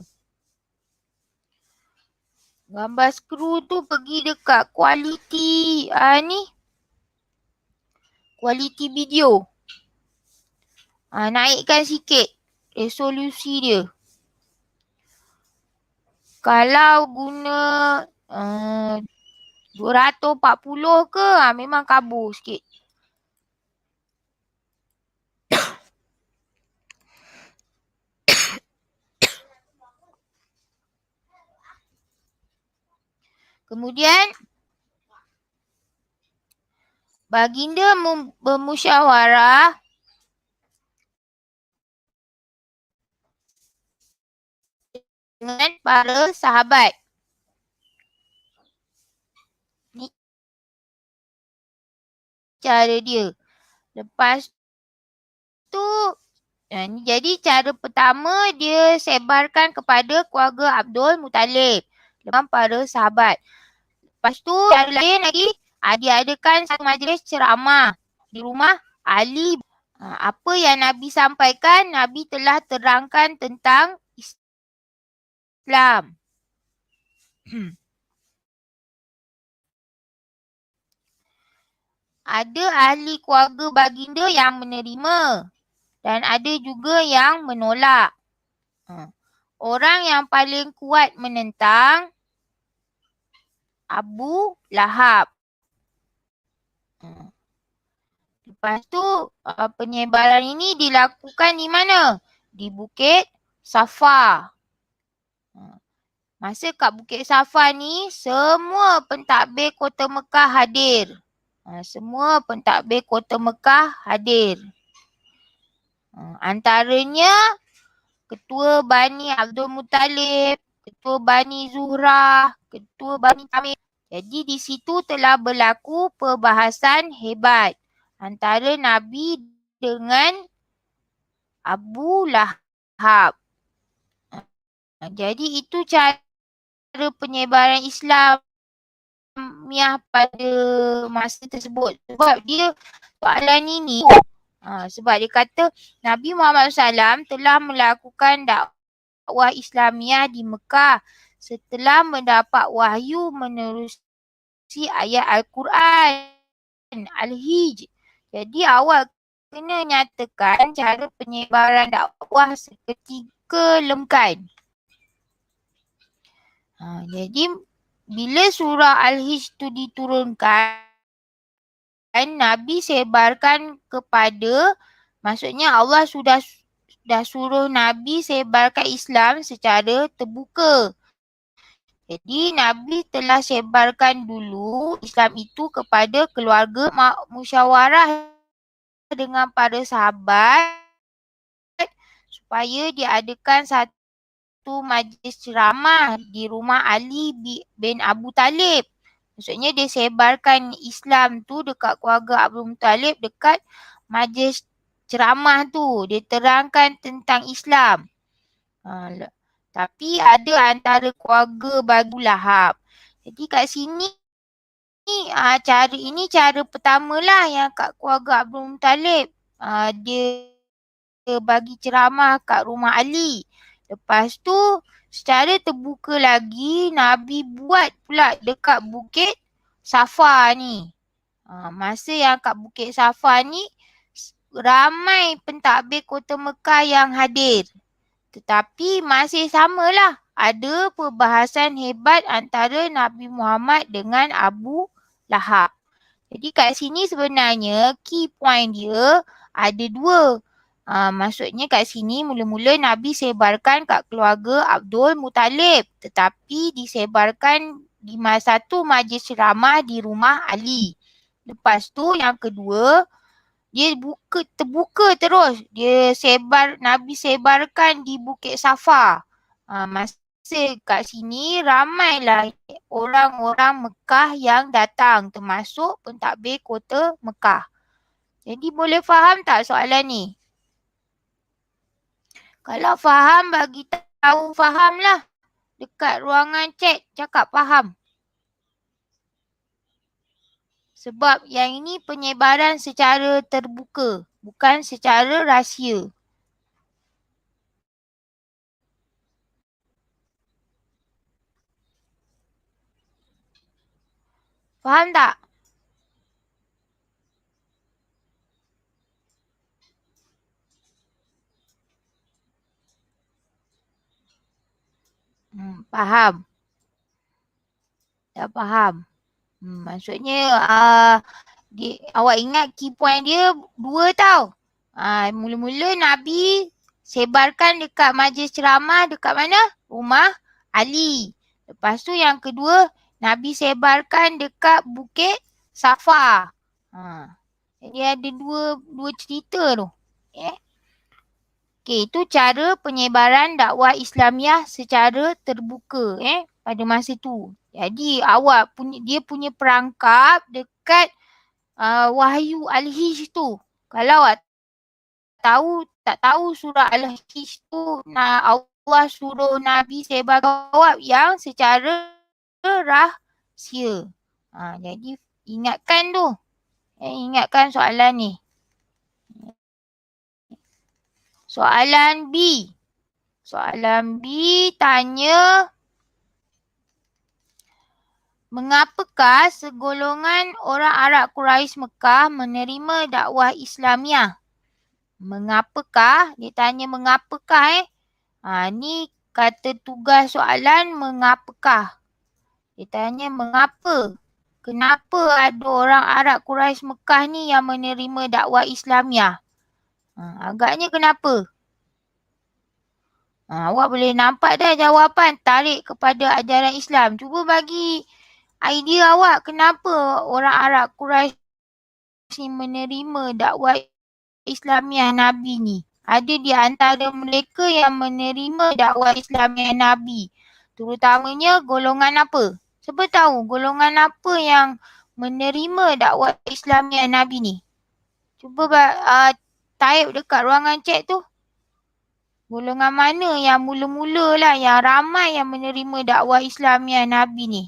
Gambar skru tu pergi dekat kualiti kualiti video. Naikkan sikit resolusi dia. Kalau guna 240 ke, memang kabur sikit. Kemudian baginda bermusyawarah dengan para sahabat. Ni cara dia. Lepas tu, jadi cara pertama dia sebarkan kepada keluarga Abdul Muttalib dengan para sahabat. Lepas tu cara lain lagi, dia adakan satu majlis ceramah di rumah Ali. Apa yang Nabi sampaikan, Nabi telah terangkan tentang Islam. Ada ahli keluarga baginda yang menerima dan ada juga yang menolak. Orang yang paling kuat menentang Abu Lahab. Lepas tu penyebaran ini dilakukan di mana? Di Bukit Safa. Masa kat Bukit Safa ni, semua pentadbir Kota Mekah hadir. Semua pentadbir Kota Mekah hadir. Antaranya Ketua Bani Abdul Muttalib, Ketua Bani Zuhrah, Ketua Bani Tamim. Jadi di situ telah berlaku perbahasan hebat antara Nabi dengan Abu Lahab. Jadi itu cara penyebaran Islamiah pada masa tersebut. Sebab dia soalan ini, sebab dia kata Nabi Muhammad SAW telah melakukan dakwah Islamiah di Mekah setelah mendapat wahyu menerusi ayat Al-Quran, Al-Hijr. Jadi awak kena nyatakan cara penyebaran dakwah seketika lemkan. Jadi bila surah Al-Hijr tu diturunkan, Nabi sebarkan kepada, maksudnya Allah sudah suruh Nabi sebarkan Islam secara terbuka. Jadi Nabi telah sebarkan dulu Islam itu kepada keluarga, musyawarah dengan para sahabat supaya diadakan satu majlis ceramah di rumah Ali bin Abu Talib. Maksudnya dia sebarkan Islam tu dekat keluarga Abu Talib dekat majlis ceramah tu. Dia terangkan tentang Islam. Tapi ada antara keluarga Abu Lahab. Jadi kat sini cara pertama lah yang kat keluarga Abdul Muttalib. Dia bagi ceramah kat rumah Ali. Lepas tu secara terbuka lagi Nabi buat pula dekat Bukit Safa ni. Masa yang kat Bukit Safa ni ramai pentadbir Kota Mekah yang hadir. Tetapi masih samalah, ada perbahasan hebat antara Nabi Muhammad dengan Abu Lahab. Jadi kat sini sebenarnya key point dia ada dua. Maksudnya kat sini mula-mula Nabi sebarkan kat keluarga Abdul Muttalib. Tetapi disebarkan di satu majlis ceramah di rumah Ali. Lepas tu yang kedua, dia terbuka terus. Nabi sebarkan di Bukit Safa. Masa kat sini ramailah orang-orang Mekah yang datang, termasuk pentadbir kota Mekah. Jadi boleh faham tak soalan ni? Kalau faham, bagi tahu faham lah. Dekat ruangan chat cakap faham. Sebab yang ini penyebaran secara terbuka, bukan secara rahsia. Faham tak? Faham. Dah faham. Maksudnya awak ingat key point dia dua tau. Mula-mula Nabi sebarkan dekat majlis ceramah dekat mana? Rumah Ali. Lepas tu yang kedua, Nabi sebarkan dekat Bukit Safa. Jadi ada dua cerita tu. Okey, itu cara penyebaran dakwah Islamiah secara terbuka pada masa tu. Jadi dia punya perangkap dekat Wahyu Al-Hijr tu. Kalau awak tak tahu surah Al-Hijr tu, Allah suruh Nabi sebar jawab yang secara rahsia. Jadi ingatkan tu. Ingatkan soalan ni. Soalan B. Soalan B tanya, mengapakah segolongan orang Arab Quraisy Mekah menerima dakwah Islamiah? Mengapakah? Dia tanya mengapakah ni kata tugas soalan mengapakah. Dia tanya mengapa? Kenapa ada orang Arab Quraisy Mekah ni yang menerima dakwah Islamiah? Agaknya kenapa? Awak boleh nampak dah jawapan tarik kepada ajaran Islam. Cuba bagi idea awak kenapa orang Arab Quraisy ni menerima dakwah Islamiah Nabi ni. Ada di antara mereka yang menerima dakwah Islamiah Nabi. Terutamanya golongan apa? Siapa tahu golongan apa yang menerima dakwah Islamiah Nabi ni? Cuba type dekat ruangan chat tu. Golongan mana yang mula-mula lah, yang ramai yang menerima dakwah Islamiah Nabi ni?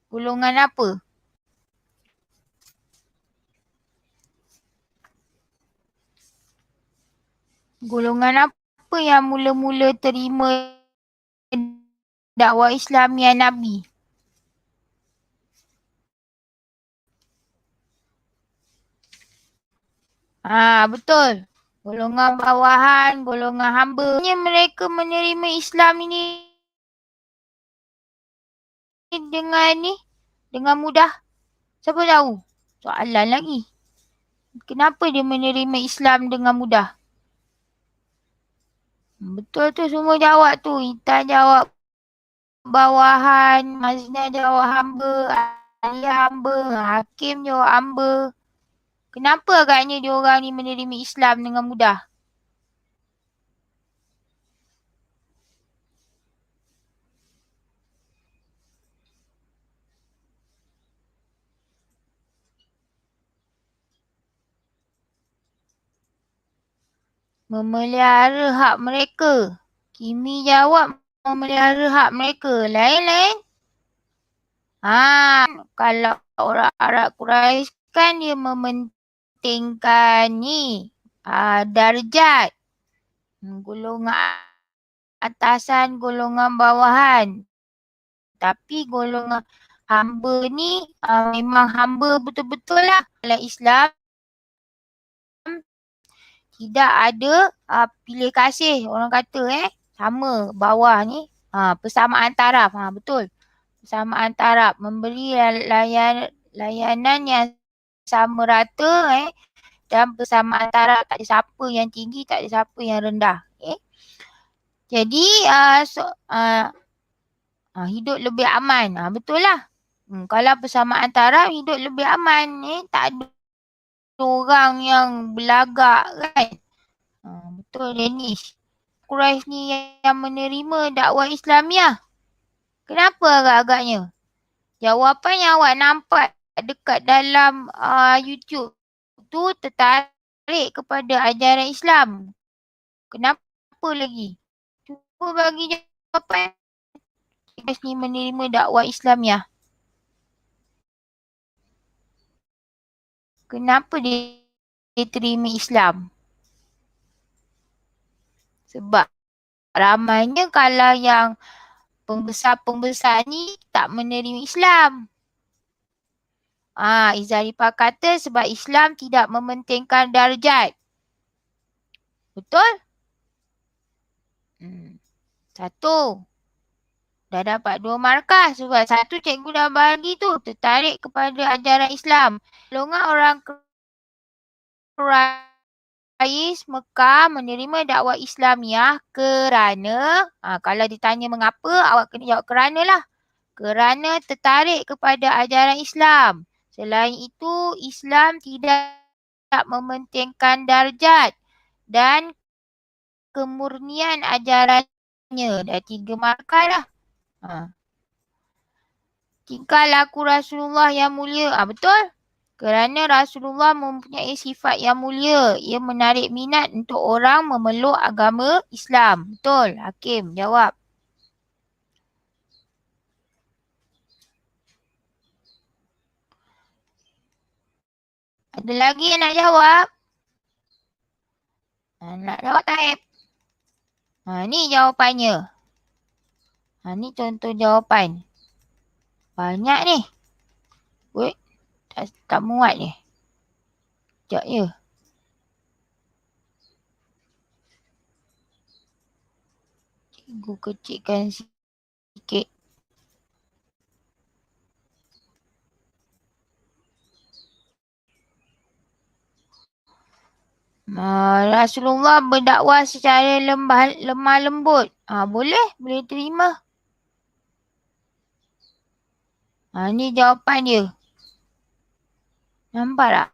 Golongan apa? Golongan apa yang mula-mula terima dakwah Islamiah Nabi? Betul. Golongan bawahan, golongan hamba. Mereka menerima Islam ini dengan mudah. Siapa tahu? Soalan lagi. Kenapa dia menerima Islam dengan mudah? Betul tu semua jawab tu. Intan jawab bawahan, Mazna jawab hamba, Ali hamba, Hakim jawab hamba. Kenapa agaknya diorang ni menerima Islam dengan mudah? Memelihara hak mereka. Kimi jawab memelihara hak mereka. Lain-lain? Kalau orang Arab Quraisy kan dia mementingkan ni darjat. Golongan atasan, golongan bawahan. Tapi golongan hamba ni memang hamba betul-betul lah. Dalam Islam tidak ada pilih kasih. Orang kata sama bawah ni persamaan taraf. Betul. Persamaan taraf. Memberi layanan yang sama rata dan persamaan taraf, tak ada siapa yang tinggi, tak ada siapa yang rendah. Jadi hidup lebih aman. Betul lah. Kalau persamaan taraf hidup lebih aman. Tak ada orang yang belagak kan. Betul Danish. Quraisy ni yang menerima dakwah Islamiah. Kenapa agak-agaknya? Jawapan yang awak nampak dekat dalam YouTube tu tertarik kepada ajaran Islam. Kenapa lagi? Cuba bagi jawapan. Quraisy ni menerima dakwah Islamiah. Kenapa dia terima Islam? Sebab ramainya kalau yang pembesar-pembesar ni tak menerima Islam. Izharifah kata sebab Islam tidak mementingkan darjat. Betul? Satu. Dah dapat 2 markah sebab satu cikgu dah bagi tu tertarik kepada ajaran Islam. Golongan orang Quraisy Mekah menerima dakwah Islamiah kerana kalau ditanya mengapa, awak kena jawab kerana lah. Kerana tertarik kepada ajaran Islam. Selain itu, Islam tidak mementingkan darjat dan kemurnian ajarannya. Dah 3 markah dah. Tingkah laku Rasulullah yang mulia. Betul? Kerana Rasulullah mempunyai sifat yang mulia. Ia menarik minat untuk orang memeluk agama Islam. Betul? Hakim jawab. Ada lagi yang nak jawab? Nak jawab tak? Ni jawapannya. Ni contoh jawapan. Banyak ni. Wait, tak muat ni. Sekejap je. Cikgu kecilkan sikit. Rasulullah berdakwah secara lemah lembut. Boleh terima. Ni jawapan dia. Nampak tak?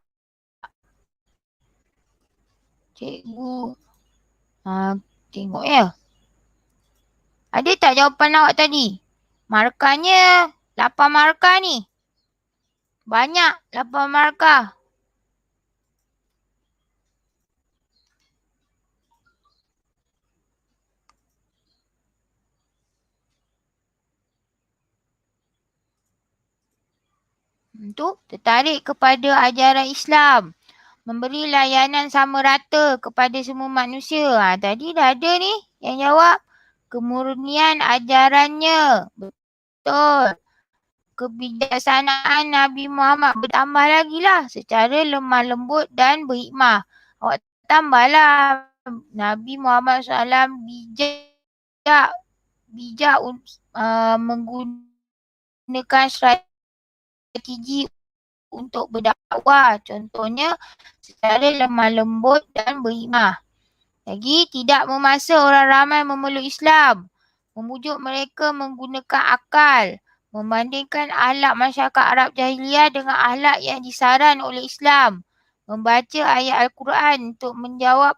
Cikgu. Tengok ya. Ada tak jawapan awak tadi? Markahnya 8 markah ni. Banyak 8 markah. Untuk tertarik kepada ajaran Islam. Memberi layanan sama rata kepada semua manusia. Tadi dah ada ni yang jawab. Kemurnian ajarannya. Betul. Kebijaksanaan Nabi Muhammad bertambah lagi lah secara lemah lembut dan berhikmah. Awak tambahlah Nabi Muhammad SAW bijak menggunakan strategi untuk berdakwah. Contohnya secara lemah lembut dan berhikmah. Lagi tidak memaksa orang ramai memeluk Islam. Memujuk mereka menggunakan akal. Membandingkan akhlak masyarakat Arab Jahiliyah dengan akhlak yang disaran oleh Islam. Membaca ayat Al-Quran untuk menjawab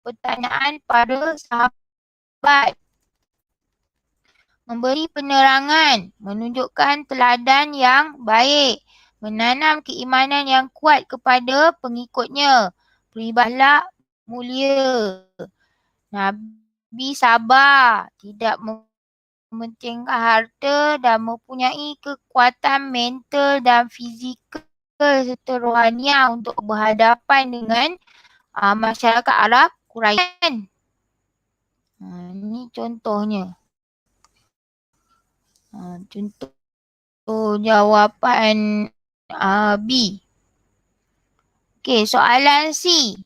pertanyaan pada sahabat. Memberi penerangan, menunjukkan teladan yang baik. Menanam keimanan yang kuat kepada pengikutnya. Beribadah mulia. Nabi sabar, tidak mementingkan harta dan mempunyai kekuatan mental dan fizikal serta rohaniah untuk berhadapan dengan masyarakat Arab Quraisy. Ini contohnya. Contoh jawapan B. Okey, soalan C.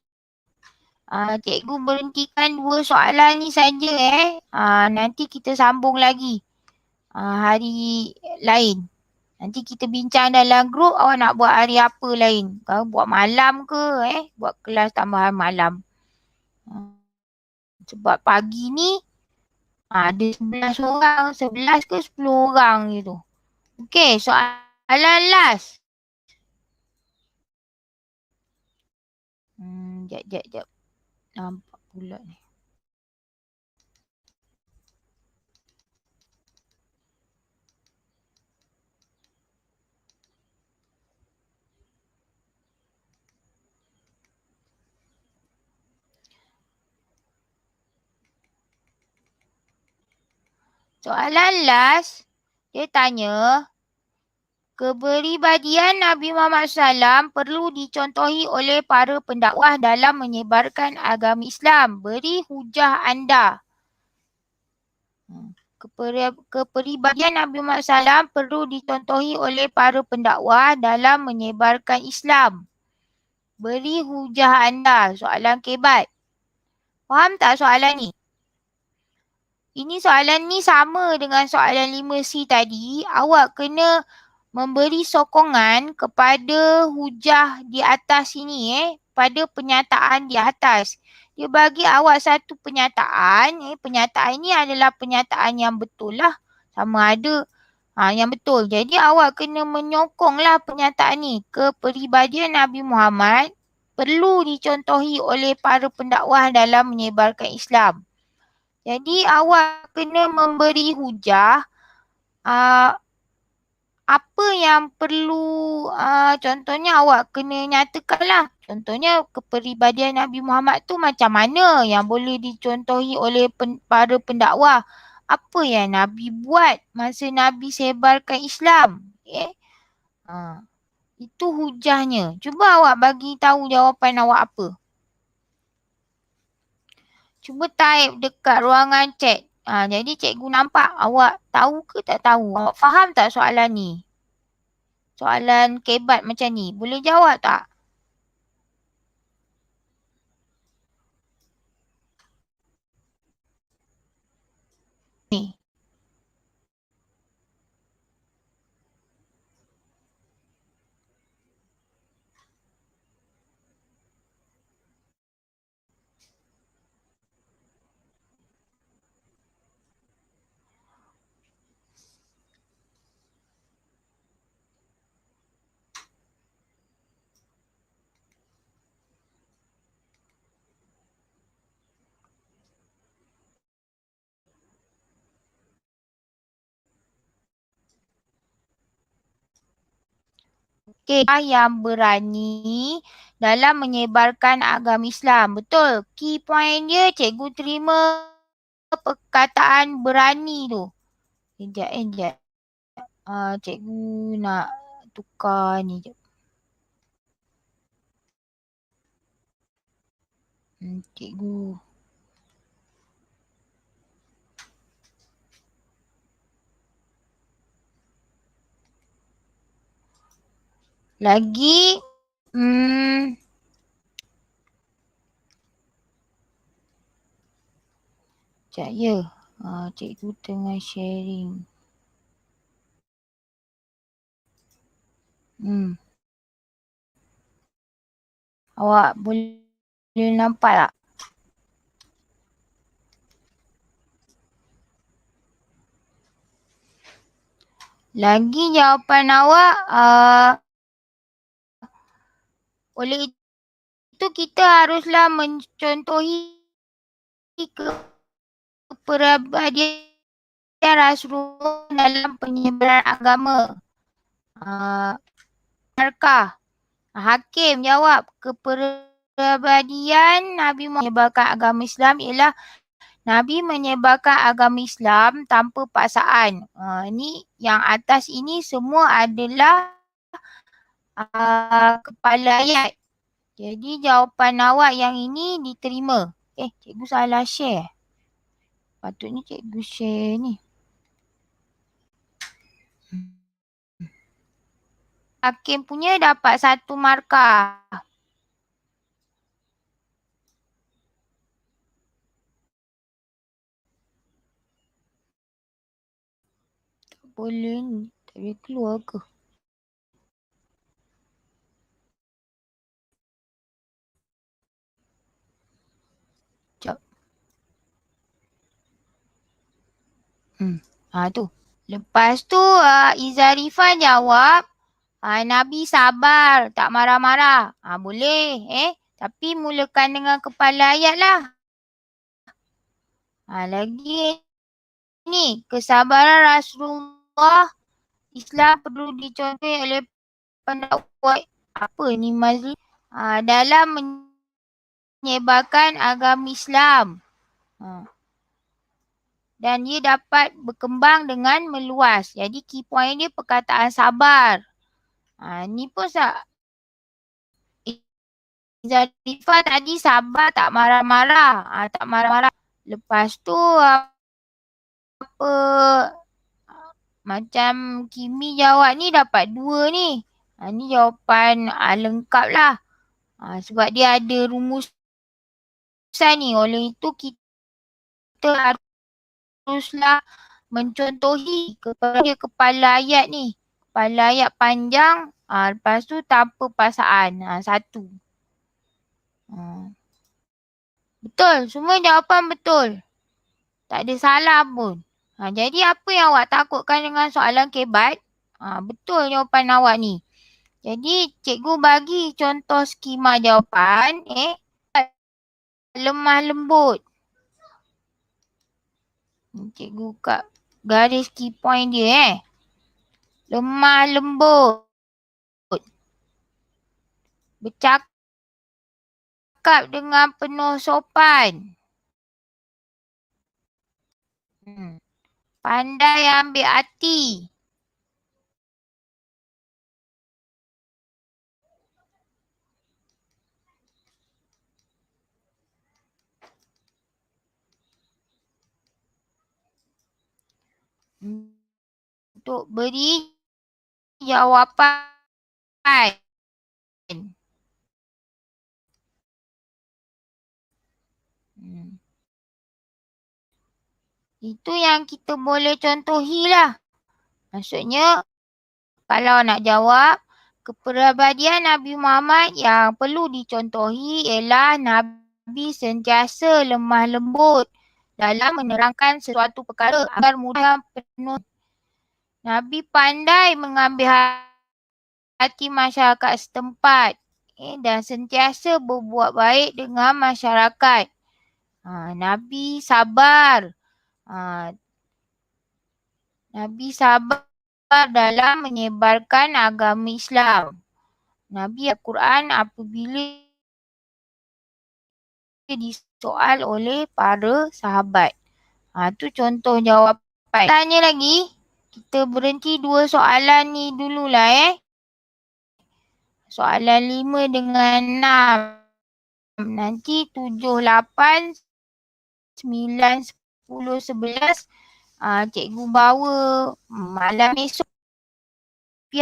Cikgu berhentikan 2 soalan ni saja nanti kita sambung lagi hari lain. Nanti kita bincang dalam grup awak nak buat hari apa lain. Kau buat malam ke buat kelas tambahan malam. Sebab pagi ni ada 11 orang, 11 ke 10 orang gitu. Okey, soalan last. Jap. Nampak pula ni. Soalan last, dia tanya, kepribadian Nabi Muhammad SAW perlu dicontohi oleh para pendakwah dalam menyebarkan agama Islam. Beri hujah anda. Kepribadian Nabi Muhammad SAW perlu dicontohi oleh para pendakwah dalam menyebarkan Islam. Beri hujah anda. Soalan kebat. Faham tak soalan ni? Ini soalan ni sama dengan soalan 5C tadi. Awak kena memberi sokongan kepada hujah di atas ini pada pernyataan di atas. Dia bagi awak satu pernyataan. Pernyataan ini adalah pernyataan yang betul lah. Sama ada yang betul. Jadi awak kena menyokonglah pernyataan ni. Kepribadian Nabi Muhammad perlu dicontohi oleh para pendakwah dalam menyebarkan Islam. Jadi awak kena memberi hujah apa yang perlu, contohnya awak kena nyatakanlah. Contohnya kepribadian Nabi Muhammad tu macam mana yang boleh dicontohi oleh para pendakwah. Apa yang Nabi buat masa Nabi sebarkan Islam. Itu hujahnya. Cuba awak bagi tahu jawapan awak apa. Cuba type dekat ruangan chat. Jadi cikgu nampak awak tahu ke tak tahu. Awak faham tak soalan ni? Soalan kebat macam ni. Boleh jawab tak? Ni. Okey, yang berani dalam menyebarkan agama Islam. Betul. Key point dia cikgu terima perkataan berani tu. Sekejap. Cikgu nak tukar ni je. Cikgu. Lagi. Sekejap ya. Cikgu tengah sharing. Awak boleh nampak tak? Lagi jawapan awak, oleh itu kita haruslah mencontohi kepribadian Rasulullah dalam penyebaran agama. Markah. Hakim jawab, kepribadian Nabi menyebarkan agama Islam ialah Nabi menyebarkan agama Islam tanpa paksaan. Ni yang atas ini semua adalah kepala ayat. Jadi jawapan awak yang ini diterima. Cikgu salah share. Patutnya cikgu share ni. Hakim punya dapat 1 markah. Tak boleh ni. Tak boleh keluar ke? Sekejap. Tu. Lepas tu Izzarifah jawab, Nabi sabar, tak marah-marah. Boleh Tapi mulakan dengan kepala ayat lah. Lagi ni, kesabaran Rasulullah Islam perlu dicontohi oleh pendakwa ni Mazli? Dalam menyebarkan agama Islam. Dan dia dapat berkembang dengan meluas. Jadi key point dia perkataan sabar. Ni pun Zarifah tadi sabar, tak marah-marah. Tak marah-marah. Lepas tu macam Kimi jawab ni dapat 2 ni. Ni jawapan lengkap lah. Sebab dia ada rumusan ni. Oleh itu kita haruslah mencontohi kepada kepala ayat ni. Kepala ayat panjang, lepas tu tanpa pasaan. 1. Betul, semua jawapan betul. Tak ada salah pun. Jadi apa yang awak takutkan dengan soalan kebat? Betul jawapan awak ni. Jadi cikgu bagi contoh skema jawapan. Lemah lembut. Cikgu kat garis key point dia lemah lembut. Bercakap dengan penuh sopan. Pandai ambil hati. Untuk beri jawapan. Itu yang kita boleh contohilah. Maksudnya, kalau nak jawab, kepribadian Nabi Muhammad yang perlu dicontohi ialah Nabi sentiasa lemah lembut dalam menerangkan sesuatu perkara agar mudah penuh. Nabi pandai mengambil hati masyarakat setempat dan sentiasa berbuat baik dengan masyarakat. Nabi sabar. Nabi sabar dalam menyebarkan agama Islam. Nabi Al-Quran apabila disoal oleh para sahabat. Tu contoh jawapan. Tanya lagi. Kita berhenti 2 soalan ni dululah Soalan 5 dengan 6. Nanti 7, 8, 9, 10, 11 cikgu bawa malam esok. Tapi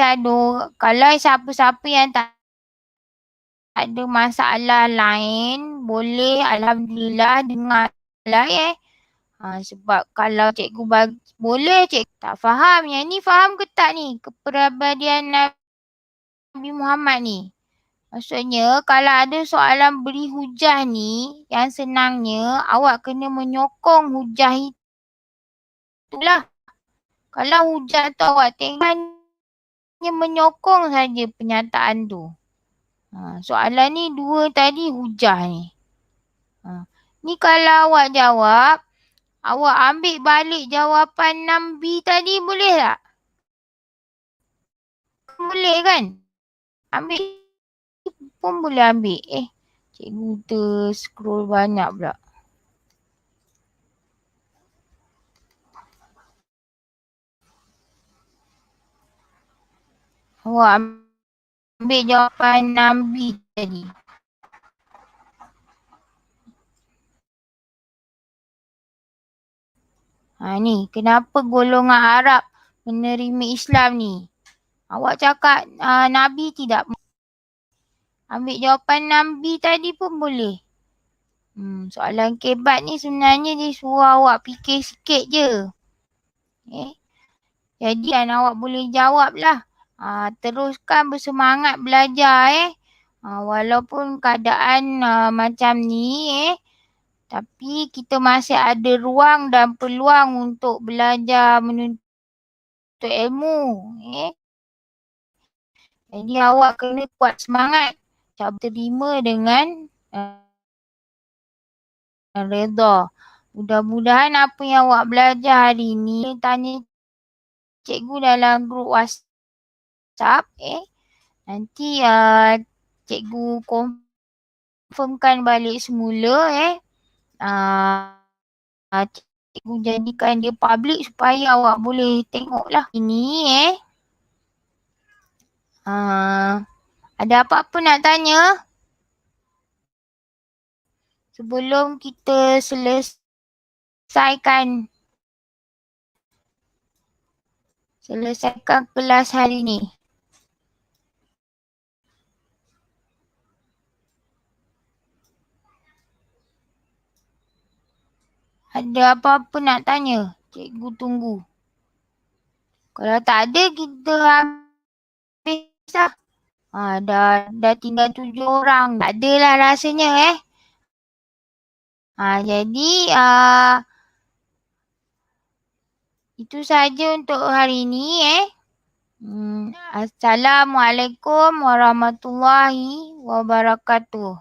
kalau siapa-siapa yang tak ada masalah lain, boleh alhamdulillah dengar lah sebab kalau cikgu bagi, boleh cikgu tak faham. Yang ni faham ke tak ni? Kepribadian Nabi Muhammad ni. Maksudnya kalau ada soalan beri hujah ni, yang senangnya awak kena menyokong hujah itulah. Kalau hujah tu awak tengok hanya menyokong saja penyataan tu. Soalan ni 2 tadi hujah ni. Ni kalau awak jawab, awak ambil balik jawapan 6B tadi boleh tak? Boleh kan? Ambil pun boleh ambil. Cikgu scroll banyak pula. Awak ambil jawapan 6B tadi. Ni, kenapa golongan Arab menerima Islam ni? Awak cakap Nabi tidak. Ambil jawapan 6B tadi pun boleh. Soalan kebat ni sebenarnya dia suruh awak fikir sikit je. Jadi kan awak boleh jawab lah. Teruskan bersemangat belajar walaupun keadaan macam ni tapi kita masih ada ruang dan peluang untuk belajar menuntut ilmu. Jadi awak kena kuat semangat. Cak terima dengan redha. Mudah-mudahan apa yang awak belajar hari ni tanya cikgu dalam grup WhatsApp nanti cikgu confirmkan balik semula cikgu jadikan dia public supaya awak boleh tengok lah. Ini ada apa-apa nak tanya? Sebelum kita selesaikan kelas hari ni. Ada apa-apa nak tanya? Cikgu tunggu. Kalau tak ada, kita habis lah. Dah tinggal 7 orang. Tak adalah rasanya jadi itu saja untuk hari ni Assalamualaikum warahmatullahi wabarakatuh.